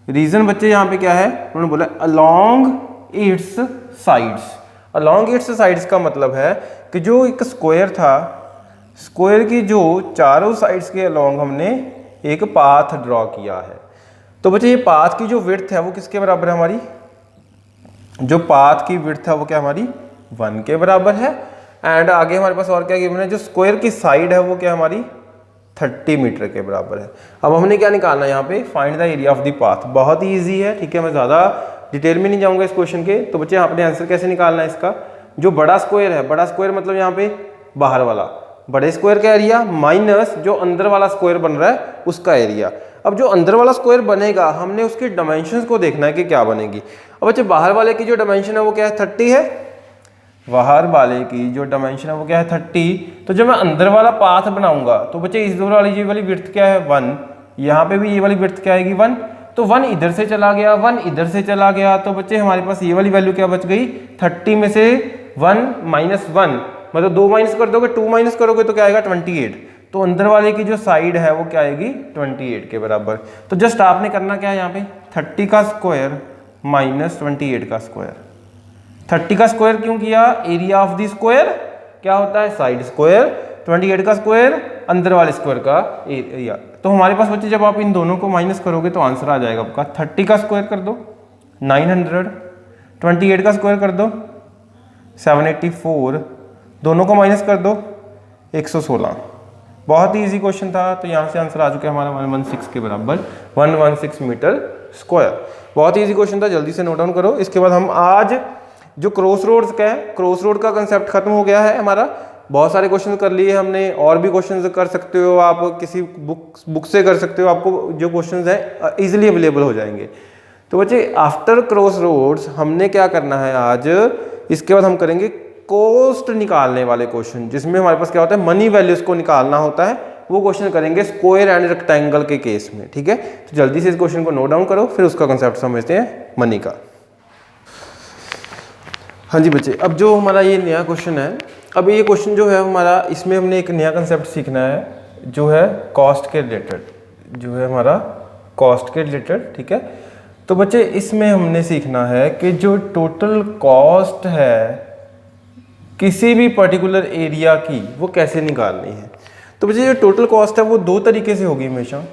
रीजन बच्चे यहाँ पे क्या है? उन्होंने बोला along it's sides. Along it's sides का मतलब है कि जो एक स्क्वायर था, स्क्वायर की जो चारों साइड्स के अलोंग हमने एक पाथ ड्रॉ किया है। तो बच्चे ये पाथ की जो विड्थ है वो किसके बराबर है हमारी? जो पाथ की विड्थ है वो क्या हमारी? 1 के बराबर है। एंड आगे हमारे पास और क्या गिवन है? जो स्क्वायर की साइड है वो क्या हमारी? 30 मीटर के बराबर है। अब हमने क्या निकालना है यहाँ पे? Find the area of the path. बहुत ही ईजी है, ठीक है। मैं ज़्यादा डिटेल में नहीं जाऊँगा इस क्वेश्चन के। तो बच्चे यहाँ पे आंसर कैसे निकालना है इसका? जो बड़ा स्क्वायर है, बड़ा स्क्वायर मतलब यहाँ पे बाहर वाला, बड़े स्क्वायर का एरिया माइनस जो अंदर वाला स्क्वायर बन रहा है उसका एरिया। अब जो अंदर वाला स्क्वायर बनेगा हमने उसके डायमेंशंस को देखना है कि क्या बनेगी। अब बच्चे बाहर वाले की जो डायमेंशन है वो क्या है? 30 है। बाहर वाले की जो डायमेंशन है वो क्या है? 30। तो जब मैं अंदर वाला पाथ बनाऊंगा तो बच्चे इस दो वाली ये वाली विड्थ क्या है? 1। यहाँ पे भी ये वाली विड्थ क्या आएगी? 1। तो 1 इधर से चला गया, 1 इधर से चला गया, तो बच्चे हमारे पास ये वाली वैल्यू क्या बच गई? 30 में से 1 माइनस 1 मतलब 2 माइनस कर दोगे, 2 माइनस करोगे तो क्या आएगा? 28। तो अंदर वाले की जो साइड है वो क्या आएगी? 28 के बराबर। तो जस्ट आपने करना क्या है यहाँ पे? 30 का स्क्वायर माइनस 28 का स्क्वायर। 30 का स्क्वायर क्यों किया? एरिया ऑफ द स्क्वायर क्या होता है? Side square. 28 का स्क्वायर अंदर वाले स्क्वायर का एरिया। तो हमारे पास बच्चे जब आप इन दोनों को माइनस करोगे तो आंसर आ जाएगा आपका 30 का स्क्वायर कर दो 900, 28 का स्क्वायर कर दो 784, दोनों को माइनस कर दो 116। बहुत ही इजी क्वेश्चन था। तो यहाँ से आंसर आ चुका है हमारा 116 के बराबर, 116 मीटर स्क्वायर। बहुत ही इजी क्वेश्चन था, जल्दी से नोट डाउन करो। इसके बाद हम आज जो क्रॉस रोड्स का है, क्रॉस रोड का कंसेप्ट खत्म हो गया है हमारा। बहुत सारे क्वेश्चन कर लिए हमने, और भी क्वेश्चन कर सकते हो आप, किसी बुक से कर सकते हो, आपको जो क्वेश्चन है इजीली अवेलेबल हो जाएंगे। तो बच्चे आफ्टर क्रॉस रोड्स हमने क्या करना है आज, इसके बाद हम करेंगे कॉस्ट निकालने वाले क्वेश्चन, जिसमें हमारे पास क्या होता है? मनी वैल्यूज को निकालना होता है। वो क्वेश्चन करेंगे स्क्वायर एंड रेक्टेंगल के केस में, ठीक है। तो जल्दी से इस क्वेश्चन को नोट डाउन करो, फिर उसका कंसेप्ट समझते हैं मनी का। हाँ जी बच्चे, अब जो हमारा ये नया क्वेश्चन है, अब ये क्वेश्चन जो है हमारा, इसमें हमने एक नया कंसेप्ट सीखना है जो है कॉस्ट के रिलेटेड, जो है हमारा कॉस्ट के रिलेटेड, ठीक है। तो बच्चे इसमें हमने सीखना है कि जो टोटल कॉस्ट है किसी भी पर्टिकुलर एरिया की वो कैसे निकालनी है। तो बच्चे जो टोटल कॉस्ट है वो दो तरीके से होगी हमेशा।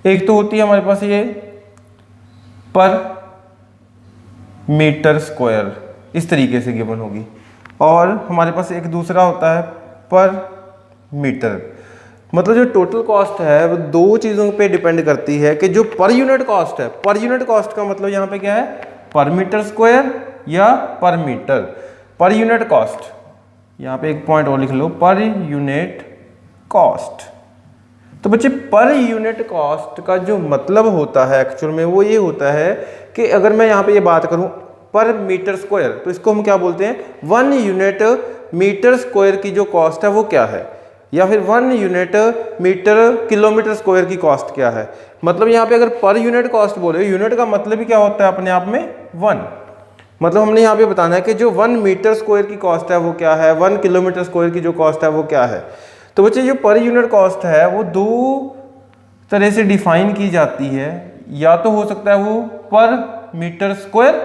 एक तो होती है हमारे पास ये पर मीटर स्क्वायर, इस तरीके से गिवन होगी, और हमारे पास एक दूसरा होता है पर मीटर। मतलब जो टोटल कॉस्ट है वो दो चीज़ों पे डिपेंड करती है कि जो पर यूनिट कॉस्ट है, पर यूनिट कॉस्ट का मतलब यहाँ पे क्या है, पर मीटर स्क्वायर या पर मीटर। पर यूनिट कॉस्ट, यहाँ पे एक पॉइंट और लिख लो, पर यूनिट कॉस्ट। तो बच्चे पर यूनिट कॉस्ट का जो मतलब होता है एक्चुअल में वो ये होता है कि अगर मैं यहाँ पे ये बात करूँ पर मीटर स्क्वायर, तो इसको हम क्या बोलते हैं, 1 यूनिट मीटर स्क्वायर की जो कॉस्ट है वो क्या है, या फिर 1 यूनिट मीटर किलोमीटर स्क्वायर की कॉस्ट क्या है। मतलब यहाँ पे अगर पर यूनिट कॉस्ट बोले, यूनिट का मतलब ही क्या होता है अपने आप में 1, मतलब हमने यहाँ पे बताना है कि जो 1 मीटर स्क्वायर की कॉस्ट है वो क्या है, 1 किलोमीटर स्क्वायर की जो कॉस्ट है वो क्या है। तो बच्चे जो पर यूनिट कॉस्ट है वो दो तरह से डिफाइन की जाती है, या तो हो सकता है वो पर मीटर स्क्वायर,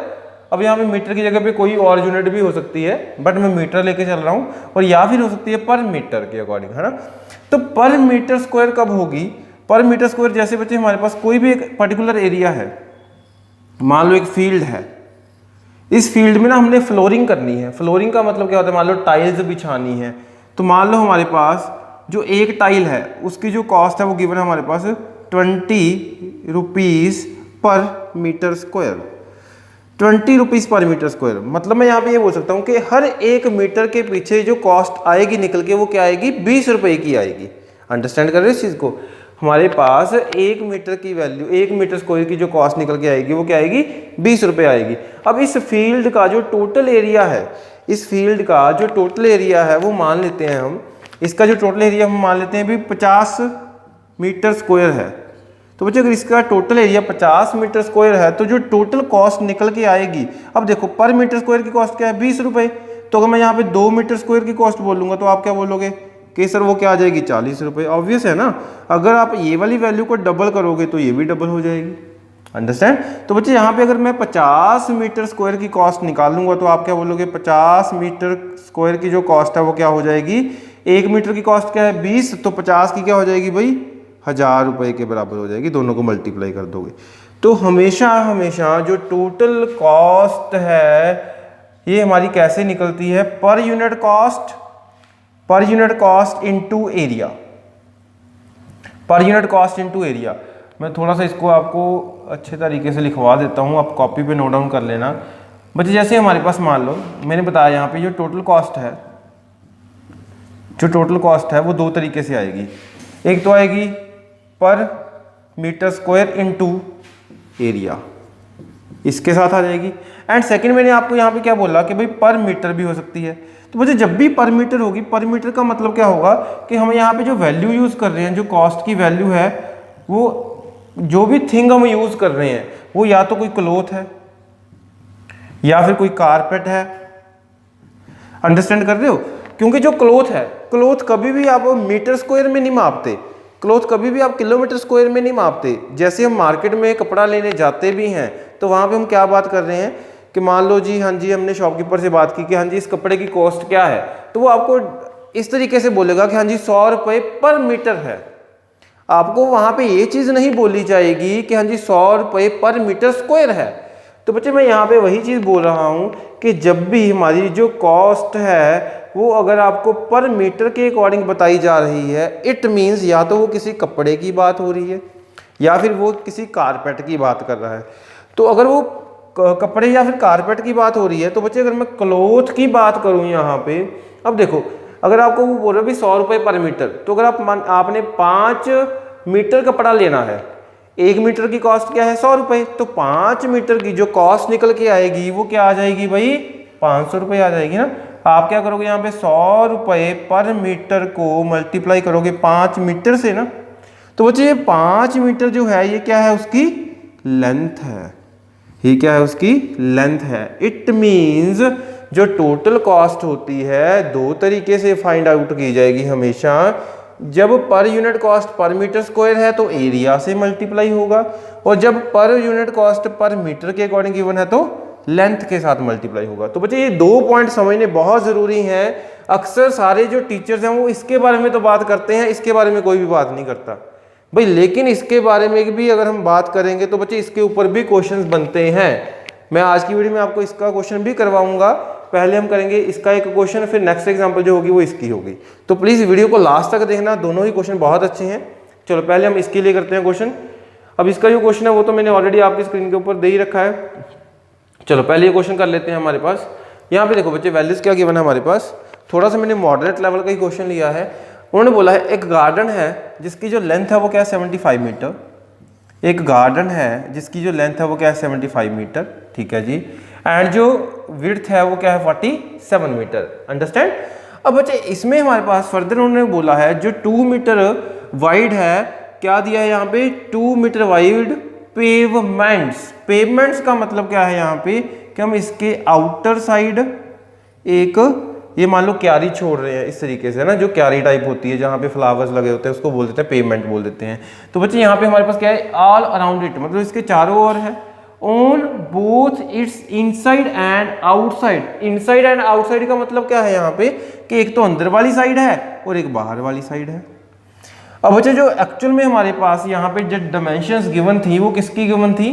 अब यहाँ पे मीटर की जगह पे कोई और यूनिट भी हो सकती है बट मैं मीटर लेके चल रहा हूँ, और या फिर हो सकती है पर मीटर के अकॉर्डिंग, है ना। तो पर मीटर स्क्वायर कब होगी, पर मीटर स्क्वायर जैसे बच्चे हमारे पास कोई भी एक पर्टिकुलर एरिया है, मान लो एक फील्ड है, इस फील्ड में ना हमने फ्लोरिंग करनी है। फ्लोरिंग का मतलब क्या होता है, मान लो टाइल्स बिछानी है, तो मान लो हमारे पास जो एक टाइल है उसकी जो कॉस्ट है वो गिवन है हमारे पास 20 रुपीज़ पर मीटर स्क्वायर, 20 रुपीज़ पर मीटर स्क्वायर। मतलब मैं यहाँ पे ये बोल सकता हूँ कि हर एक मीटर के पीछे जो कॉस्ट आएगी निकल के वो क्या आएगी, 20 रुपये की आएगी। अंडरस्टैंड कर रहे हो इस चीज़ को, हमारे पास 1 मीटर की वैल्यू, 1 मीटर स्क्वायर की जो कॉस्ट निकल के आएगी वो क्या आएगी, 20 रुपये आएगी। अब इस फील्ड का जो टोटल एरिया है, इस फील्ड का जो टोटल एरिया है वो मान लेते हैं हम, इसका जो टोटल एरिया हम मान लेते हैं भी 50 मीटर स्क्वायर है। तो बच्चों अगर इसका टोटल एरिया 50 मीटर स्क्वायर है तो जो टोटल कॉस्ट निकल के आएगी, अब देखो पर मीटर स्क्वायर की कॉस्ट क्या है, 20 रुपये। तो अगर मैं यहाँ पे 2 मीटर स्क्वायर की कॉस्ट बोलूँगा तो आप क्या बोलोगे कि सर वो क्या आ जाएगी, 40 रुपये। ऑब्वियस है ना, अगर आप ये वाली वैल्यू को डबल करोगे तो ये भी डबल हो जाएगी। अंडरस्टैंड। तो बच्चे यहाँ पे अगर मैं 50 मीटर स्क्वायर की कॉस्ट निकालूंगा तो आप क्या बोलोगे, 50 मीटर स्क्वायर की जो कॉस्ट है वो क्या हो जाएगी, 1 मीटर की कॉस्ट क्या है 20, तो 50 की क्या हो जाएगी भाई, 1000 रुपये के बराबर हो जाएगी, दोनों को मल्टीप्लाई कर दोगे। तो हमेशा हमेशा जो टोटल कॉस्ट है ये हमारी कैसे निकलती है, पर यूनिट कॉस्ट, पर यूनिट कॉस्ट इनटू एरिया, पर यूनिट कॉस्ट इनटू एरिया। मैं थोड़ा सा इसको आपको अच्छे तरीके से लिखवा देता हूँ, आप कॉपी पे नोट डाउन कर लेना। बच्चे जैसे हमारे पास मान लो मैंने बताया यहाँ पे जो टोटल कॉस्ट है, जो टोटल कॉस्ट है वो दो तरीके से आएगी, एक तो आएगी पर मीटर स्क्वायर इनटू एरिया, इसके साथ आ जाएगी। एंड सेकंड मैंने आपको यहाँ पे क्या बोला कि भाई पर मीटर भी हो सकती है। तो मुझे जब भी पर मीटर होगी, पर मीटर का मतलब क्या होगा कि हम यहाँ पे जो वैल्यू यूज़ कर रहे हैं, जो कॉस्ट की वैल्यू है, वो जो भी थिंग हम यूज़ कर रहे हैं वो या तो कोई क्लोथ है या फिर कोई कारपेट है। अंडरस्टैंड कर रहे हो, क्योंकि जो क्लोथ है, क्लोथ कभी भी आप मीटर स्क्वायर में नहीं मापते, क्लोथ कभी भी आप किलोमीटर स्क्वायर में नहीं मापते। जैसे हम मार्केट में कपड़ा लेने जाते भी हैं तो वहाँ पे हम क्या बात कर रहे हैं कि मान लो जी, हाँ जी हमने शॉपकीपर से बात की कि हाँ जी इस कपड़े की कॉस्ट क्या है, तो वो आपको इस तरीके से बोलेगा कि हाँ जी 100 रुपये पर मीटर है। आपको वहाँ पे ये चीज़ नहीं बोली जाएगी कि हाँ जी 100 रुपये पर मीटर स्क्वायर है। तो बच्चे मैं यहाँ पे वही चीज़ बोल रहा हूँ कि जब भी हमारी जो कॉस्ट है वो अगर आपको पर मीटर के अकॉर्डिंग बताई जा रही है, इट मीन्स या तो वो किसी कपड़े की बात हो रही है या फिर वो किसी कारपेट की बात कर रहा है। तो अगर वो कपड़े या फिर कारपेट की बात हो रही है तो बच्चे अगर मैं क्लोथ की बात करूँ यहाँ पे, अब देखो अगर आपको वो बोल रहे भी 100 रुपये पर मीटर, तो अगर आपने 5 मीटर कपड़ा लेना है, 1 मीटर की कॉस्ट क्या है 100 रुपये, तो 5 मीटर की जो कॉस्ट निकल के आएगी वो क्या आ जाएगी भाई, 500 रुपये आ जाएगी ना। आप क्या करोगे यहाँ पे 100 रुपये पर मीटर को मल्टीप्लाई करोगे 5 मीटर से ना, तो बच्चे ये 5 मीटर जो है ये क्या है, उसकी लेंथ है, ये क्या है उसकी लेंथ है। इट मीन्स जो टोटल कॉस्ट होती है दो तरीके से फाइंड आउट की जाएगी हमेशा। जब per unit cost per metre square है तो एरिया से मल्टीप्लाई होगा, और जब per unit cost per metre के अकॉर्डिंग गिवन है तो लेंथ के साथ मल्टीप्लाई होगा। तो बच्चे ये 2 पॉइंट समझने बहुत ज़रूरी हैं। अक्सर सारे जो टीचर्स हैं वो इसके बारे में तो बात करते हैं, इसके बारे में कोई भी बात नहीं करता भाई, लेकिन इसके बारे में भी अगर हम बात करेंगे तो बच्चे इसके ऊपर भी क्वेश्चंस बनते हैं। मैं आज की वीडियो में आपको इसका क्वेश्चन भी करवाऊंगा, पहले हम करेंगे इसका एक क्वेश्चन, फिर नेक्स्ट एग्जांपल जो होगी वो इसकी होगी। तो प्लीज़ वीडियो को लास्ट तक देखना, दोनों ही क्वेश्चन बहुत अच्छे हैं। चलो पहले हम इसके लिए करते हैं क्वेश्चन। अब इसका जो क्वेश्चन है वो तो मैंने ऑलरेडी आपकी स्क्रीन के ऊपर दे ही रखा है। चलो पहले ये क्वेश्चन कर लेते हैं। हमारे पास यहाँ पे देखो बच्चे वैल्यूज क्या गिवन है हमारे पास, थोड़ा सा मैंने मॉडरेट लेवल का ही क्वेश्चन लिया है। उन्होंने बोला है एक गार्डन है जिसकी जो लेंथ है वो क्या है 75 मीटर, एक गार्डन है जिसकी जो लेंथ है वो क्या है 75 मीटर, ठीक है जी, एंड जो विड्थ है वो क्या है 47 मीटर। अंडरस्टैंड। अब बच्चे इसमें हमारे पास फर्दर उन्होंने बोला है जो 2 मीटर वाइड है, क्या दिया है यहाँ पे 2 मीटर वाइड पेवमेंट्स। पेवमेंट्स का मतलब क्या है यहाँ पे कि हम इसके आउटर साइड एक ये मान लो क्यारी छोड़ रहे हैं इस तरीके से ना, जो क्यारी टाइप होती है जहाँ पे फ्लावर्स लगे होते हैं उसको बोल देते हैं पेवमेंट बोल देते हैं। तो बच्चे यहाँ पे हमारे पास क्या है ऑल अराउंड इट, मतलब इसके चारों ओर है, on both it's inside and outside. Inside and outside का मतलब क्या है यहाँ पे कि एक तो अंदर वाली साइड है और एक बाहर वाली साइड है। अब बच्चे जो एक्चुअल में हमारे पास यहाँ पे जो डायमेंशंस गिवन थी वो किसकी गिवन थी,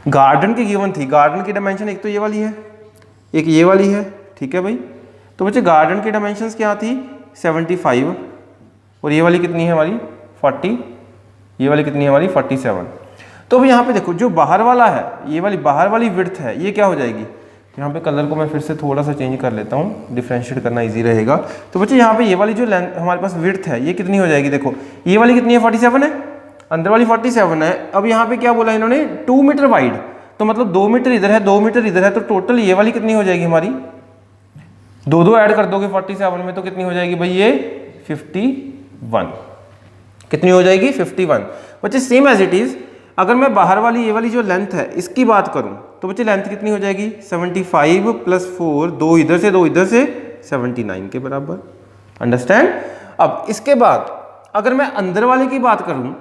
गार्डन की गिवन थी। गार्डन की डायमेंशन एक तो ये वाली है, एक ये वाली है, ठीक है भाई। तो बच्चे गार्डन की डायमेंशंस क्या थी 75 और ये वाली कितनी है हमारी 40, ये वाली कितनी है हमारी 47। तो अब यहाँ पे देखो जो बाहर वाला है, ये वाली बाहर वाली विड्थ है, ये क्या हो जाएगी, यहाँ पे कलर को मैं फिर से थोड़ा सा चेंज कर लेता हूँ, डिफ्रेंशिएट करना इजी रहेगा। तो बच्चे यहाँ पे ये वाली जो लेंथ हमारे पास विड्थ है ये कितनी हो जाएगी, देखो ये वाली कितनी है 47 है, अंदर वाली 47 है। अब यहाँ पे क्या बोला इन्होंने 2 मीटर वाइड, तो मतलब 2 मीटर इधर है 2 मीटर इधर है, तो टोटल ये वाली कितनी हो जाएगी हमारी, दो ऐड कर दोगे 47 में तो कितनी हो जाएगी भाई ये 51, कितनी हो जाएगी 51। बच्चे सेम एज इट इज अगर मैं बाहर वाली ये वाली जो लेंथ है इसकी बात करूं तो बच्चे लेंथ कितनी हो जाएगी 75 + 4, दो इधर से 79 के बराबर। अंडरस्टैंड। अब इसके बाद अगर मैं अंदर वाले की बात करूं,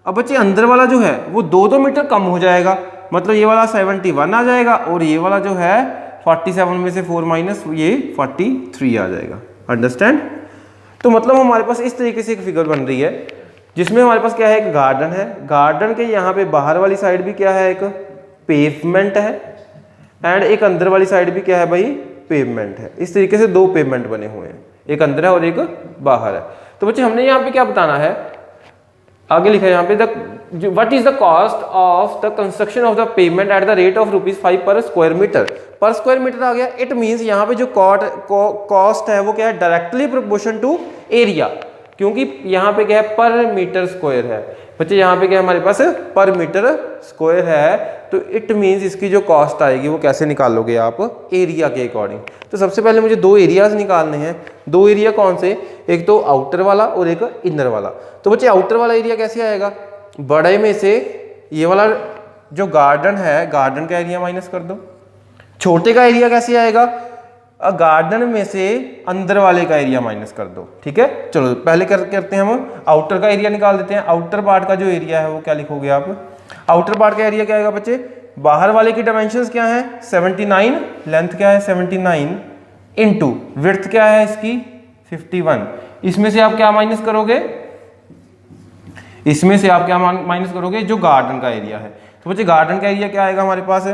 अब बच्चे अंदर वाला जो है वो 2 मीटर कम हो जाएगा, मतलब ये वाला 71 आ जाएगा और ये वाला जो है 47 में से 4 माइनस ये 43 आ जाएगा। अंडरस्टैंड। तो मतलब हमारे पास इस तरीके से एक फिगर बन रही है जिसमें हमारे पास क्या है एक गार्डन है, गार्डन के यहाँ पे बाहर वाली साइड भी क्या है एक पेवमेंट है एंड एक अंदर वाली साइड भी क्या है भाई पेवमेंट है। इस तरीके से 2 पेवमेंट बने हुए हैं, एक अंदर है और एक बाहर है। तो बच्चे हमने यहाँ पे क्या बताना है, आगे लिखा है यहाँ पे what is the cost of the construction of the pavement eight the rate of ₹5 पर स्क्वायर मीटर। पर स्क्वायर मीटर आ गया, इट मींस यहाँ पे जो कॉस्ट है वो क्या है डायरेक्टली प्रोपोर्शन टू एरिया, क्योंकि यहाँ पे क्या है पर मीटर स्क्वायर है। बच्चे यहाँ पे क्या है हमारे पास पर मीटर स्क्वायर है, तो इट मींस इसकी जो कॉस्ट आएगी वो कैसे निकालोगे आप एरिया के अकॉर्डिंग। तो सबसे पहले मुझे 2 एरियाज निकालने हैं। 2 एरिया कौन से, एक तो आउटर वाला और एक इनर वाला। तो बच्चे आउटर वाला एरिया कैसे आएगा, बड़े में से ये वाला जो गार्डन है गार्डन का एरिया माइनस कर दो। छोटे का एरिया कैसे आएगा, गार्डन में से अंदर वाले का एरिया माइनस कर दो। ठीक है, चलो पहले करते हैं हम आउटर का एरिया निकाल देते हैं। आउटर पार्ट का जो एरिया है वो क्या लिखोगे आप, आउटर पार्ट का एरिया क्या आएगा बच्चे, बाहर वाले की डायमेंशंस क्या है 79, लेंथ क्या है 79 इनटू विड्थ क्या है इसकी 51। इसमें से आप क्या माइनस करोगे, इसमें से आप क्या माइनस करोगे जो गार्डन का एरिया है। तो बच्चे गार्डन का एरिया क्या आएगा हमारे पास,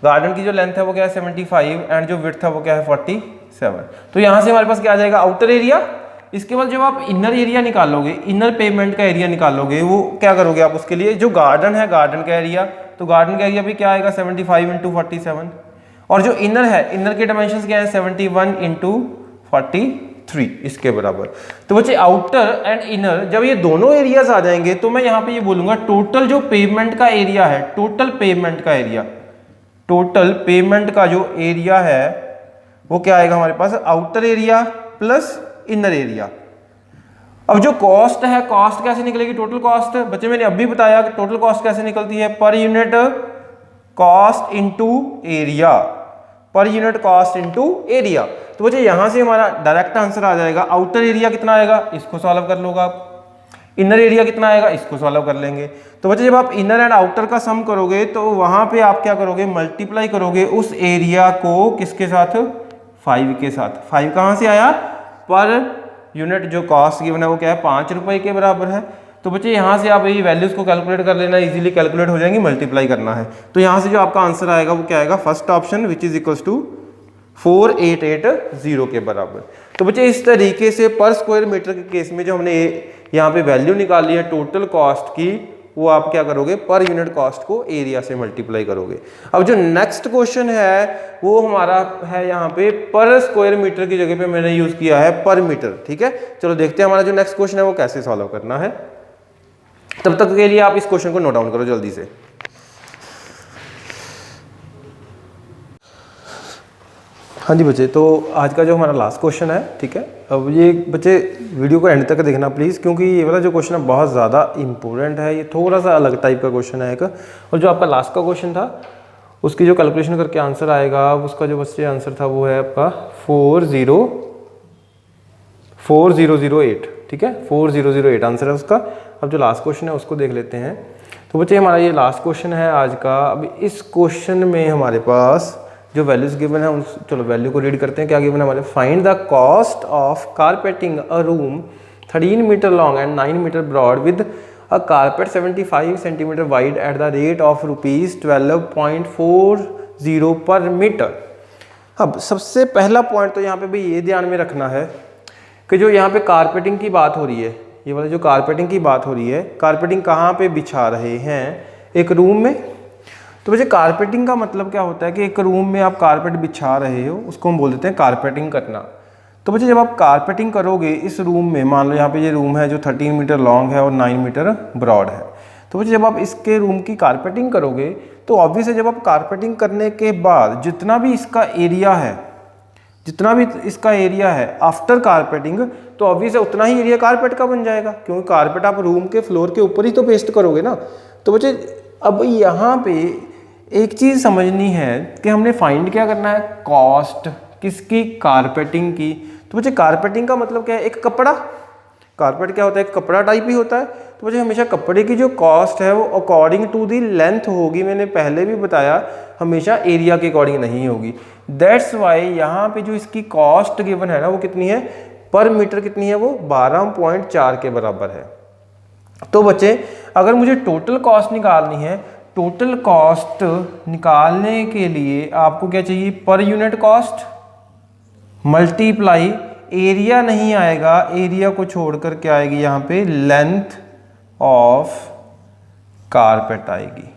गार्डन की जो लेंथ है वो क्या है 75 एंड जो विड्थ है वो क्या है 47। तो यहाँ से हमारे पास क्या आ जाएगा आउटर एरिया। इसके बाद जब आप इनर एरिया निकालोगे, इनर पेवमेंट का एरिया निकालोगे, वो क्या करोगे आप उसके लिए, जो गार्डन है गार्डन का एरिया, तो गार्डन का एरिया भी क्या आएगा 75 × 47 और जो इनर है इनर के डायमेंशंस क्या है 71 × 43 इसके बराबर। तो बच्चे आउटर एंड इनर जब ये दोनों एरियाज आ जाएंगे तो मैं यहाँ पे ये बोलूंगा टोटल जो पेवमेंट का एरिया है, टोटल पेवमेंट का एरिया, टोटल पेवमेंट का जो एरिया है वो क्या आएगा हमारे पास outer area plus inner area. अब जो कॉस्ट है, कॉस्ट कैसे निकलेगी, टोटल कॉस्ट बच्चे मैंने अभी बताया कि टोटल कॉस्ट कैसे निकलती है, पर यूनिट कॉस्ट इनटू एरिया, पर यूनिट कॉस्ट इनटू एरिया। तो बच्चे यहां से हमारा डायरेक्ट आंसर आ जाएगा। आउटर एरिया कितना आएगा इसको सॉल्व कर लोगे आप, इनर एरिया कितना आएगा इसको सॉल्व कर लेंगे। तो बच्चे जब आप इनर एंड आउटर का सम करोगे तो वहां पे आप क्या करोगे, मल्टीप्लाई करोगे उस एरिया को किसके साथ, 5 के साथ। 5 कहां से आया, पर यूनिट जो कॉस्ट गिवन है वो क्या है 5 रुपए के बराबर है। तो बच्चे यहाँ से आप ये वैल्यूज को कैलकुलेट कर लेना, इजीली कैलकुलेट हो जाएंगी, मल्टीप्लाई करना है। तो यहाँ से जो आपका आंसर आएगा वो क्या आएगा, first option which is equals to 4880 के बराबर। तो बच्चे इस तरीके से पर स्क्वायर मीटर के केस में जो हमने यहाँ पे वैल्यू निकाली है टोटल कॉस्ट की, वो आप क्या करोगे, पर यूनिट कॉस्ट को एरिया से मल्टीप्लाई करोगे। अब जो नेक्स्ट क्वेश्चन है वो हमारा है यहाँ पे पर स्क्वायर मीटर की जगह पे मैंने यूज किया है पर मीटर। ठीक है, चलो देखते हैं हमारा जो नेक्स्ट क्वेश्चन है वो कैसे सॉल्व करना है। तब तक के लिए आप इस क्वेश्चन को नोट डाउन करो जल्दी से। हाँ जी बच्चे, तो आज का जो हमारा लास्ट क्वेश्चन है, ठीक है, अब ये बच्चे वीडियो को एंड तक देखना प्लीज़, क्योंकि ये वाला जो क्वेश्चन है बहुत ज़्यादा इंपॉर्टेंट है। ये थोड़ा सा अलग टाइप का क्वेश्चन है एक, और जो आपका लास्ट का क्वेश्चन था उसकी जो कैलकुलेशन करके आंसर आएगा, उसका जो बच्चे आंसर था वो है आपका 4008। ठीक है, 4008 आंसर है उसका। अब जो लास्ट क्वेश्चन है उसको देख लेते हैं। तो बच्चे हमारा ये लास्ट क्वेश्चन है आज का। अब इस क्वेश्चन में हमारे पास जो वैल्यूज गिवन है, चलो वैल्यू को रीड करते हैं। क्या गिवन है हमारे, find the cost of carpeting a room 13 metre long and 9 metre broad with a carpet 75 centimetre wide at the rate of ₹12.40 per metre. अब सबसे पहला पॉइंट तो यहाँ पे भाई ये ध्यान में रखना है कि जो यहाँ पे कारपेटिंग की बात हो रही है, ये वाला जो कारपेटिंग की बात हो रही है, कारपेटिंग कहाँ पे बिछा रहे हैं, एक रूम में। तो वैसे कारपेटिंग का मतलब क्या होता है कि एक रूम में आप कारपेट बिछा रहे हो, उसको हम बोल देते हैं कारपेटिंग करना। तो बच्चे जब आप कारपेटिंग करोगे इस रूम में, मान लो यहाँ पे ये रूम है जो 13 मीटर लॉन्ग है और 9 मीटर ब्रॉड है, तो बच्चे जब आप इसके रूम की कारपेटिंग करोगे तो ऑब्वियस है जब आप कारपेटिंग करने के बाद जितना भी इसका एरिया है आफ्टर कारपेटिंग, तो ऑब्वियस है उतना ही एरिया कारपेट का बन जाएगा, क्योंकि कारपेट आप रूम के फ्लोर के ऊपर ही तो पेस्ट करोगे ना। तो बच्चे अब यहाँ पे एक चीज़ समझनी है कि हमने फाइंड क्या करना है, कॉस्ट किसकी, कारपेटिंग की। तो बच्चे कारपेटिंग का मतलब क्या है, एक कपड़ा, कारपेट क्या होता है, एक कपड़ा टाइप ही होता है। तो बच्चे हमेशा कपड़े की जो कॉस्ट है वो अकॉर्डिंग टू दी लेंथ होगी, मैंने पहले भी बताया, हमेशा एरिया के अकॉर्डिंग नहीं होगी। दैट्स वाई यहाँ पे जो इसकी कॉस्ट गिवन है ना वो कितनी है, पर मीटर कितनी है, वो 12.4 के बराबर है। तो बच्चे अगर मुझे टोटल कॉस्ट निकालनी है, टोटल कॉस्ट निकालने के लिए आपको क्या चाहिए, पर यूनिट कॉस्ट मल्टीप्लाई एरिया नहीं आएगा, एरिया को छोड़कर क्या आएगी यहाँ पे, लेंथ ऑफ कारपेट आएगी,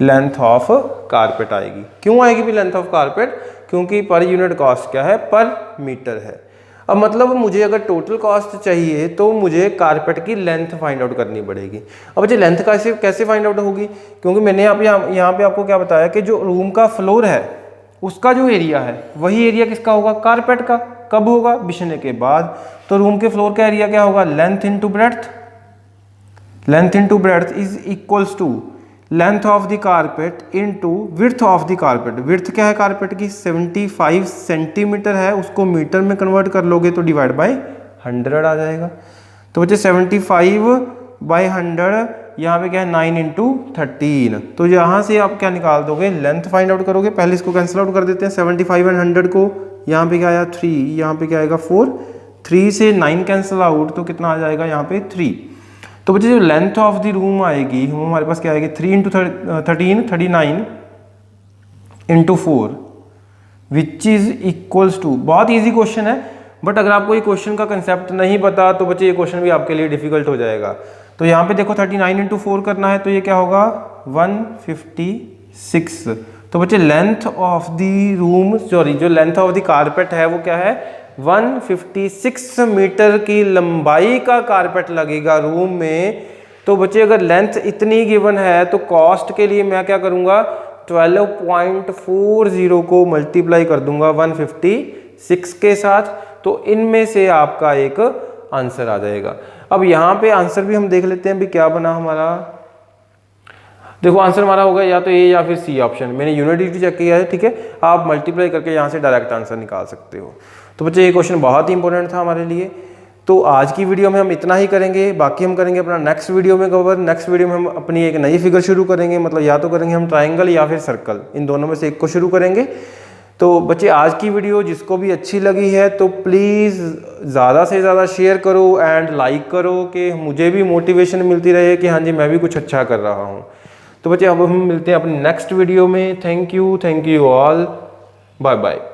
लेंथ ऑफ कारपेट आएगी। क्यों आएगी भी लेंथ ऑफ कारपेट, क्योंकि पर यूनिट कॉस्ट क्या है, पर मीटर है। अब मतलब मुझे अगर टोटल कॉस्ट चाहिए तो मुझे कारपेट की लेंथ फाइंड आउट करनी पड़ेगी। अब मुझे लेंथ कैसे फाइंड आउट होगी, क्योंकि मैंने यहाँ पे आपको क्या बताया कि जो रूम का फ्लोर है उसका जो एरिया है वही एरिया किसका होगा, कारपेट का। कब होगा, बिछने के बाद। तो रूम के फ्लोर का एरिया क्या होगा, length into breadth, length into breadth is equals to length of the carpet into width of the carpet. Width क्या है कारपेट की, 75 सेंटीमीटर है, उसको मीटर में कन्वर्ट कर लोगे तो डिवाइड बाय 100 आ जाएगा। तो बच्चे 75/100 यहाँ पे क्या है, 9 इंटू 13। तो यहाँ से आप क्या निकाल दोगे, लेंथ फाइंड आउट करोगे। पहले इसको कैंसिल आउट कर देते हैं, 75 और 100 को, यहाँ पे क्या आया 3, यहाँ पे क्या आएगा 4, 3 से 9 कैंसिल आउट तो कितना आ जाएगा यहाँ पे 3। तो बच्चे जो लेंथ ऑफ द रूम आएगी वो हमारे पास क्या आएगी, 3 into 13 39 into 4 which is equals to, बहुत ईजी क्वेश्चन है, बट अगर आपको ये क्वेश्चन का कंसेप्ट नहीं पता तो बच्चे ये क्वेश्चन भी आपके लिए डिफिकल्ट हो जाएगा। तो यहाँ पे देखो 39 इंटू 4 करना है तो ये क्या होगा 156। तो बच्चे length of the room, sorry जो लेंथ ऑफ द कारपेट है वो क्या है, 156 मीटर की लंबाई का कारपेट लगेगा रूम में। तो बच्चे अगर लेंथ इतनी गिवन है तो कॉस्ट के लिए मैं क्या करूंगा, 12.40 को मल्टीप्लाई कर दूंगा 156 के साथ, तो इनमें से आपका एक आंसर आ जाएगा। अब यहाँ पे आंसर भी हम देख लेते हैं भी क्या बना हमारा। देखो आंसर हमारा होगा या तो ए या फिर सी ऑप्शन। मैंने यूनिटी चेक किया है, ठीक है, आप मल्टीप्लाई करके यहाँ से डायरेक्ट आंसर निकाल सकते हो। तो बच्चे ये क्वेश्चन बहुत ही इंपॉर्टेंट था हमारे लिए। तो आज की वीडियो में हम इतना ही करेंगे, बाकी हम करेंगे अपना नेक्स्ट वीडियो में कवर। नेक्स्ट वीडियो में हम अपनी एक नई फिगर शुरू करेंगे, मतलब या तो करेंगे हम ट्राइंगल या फिर सर्कल, इन दोनों में से एक को शुरू करेंगे। तो बच्चे आज की वीडियो जिसको भी अच्छी लगी है तो प्लीज़ ज़्यादा से ज़्यादा शेयर करो एंड लाइक करो कि मुझे भी मोटिवेशन मिलती रहे कि हाँ जी मैं भी कुछ अच्छा कर रहा हूँ। तो बच्चे अब हम मिलते हैं अपनी नेक्स्ट वीडियो में। Thank you all, bye bye.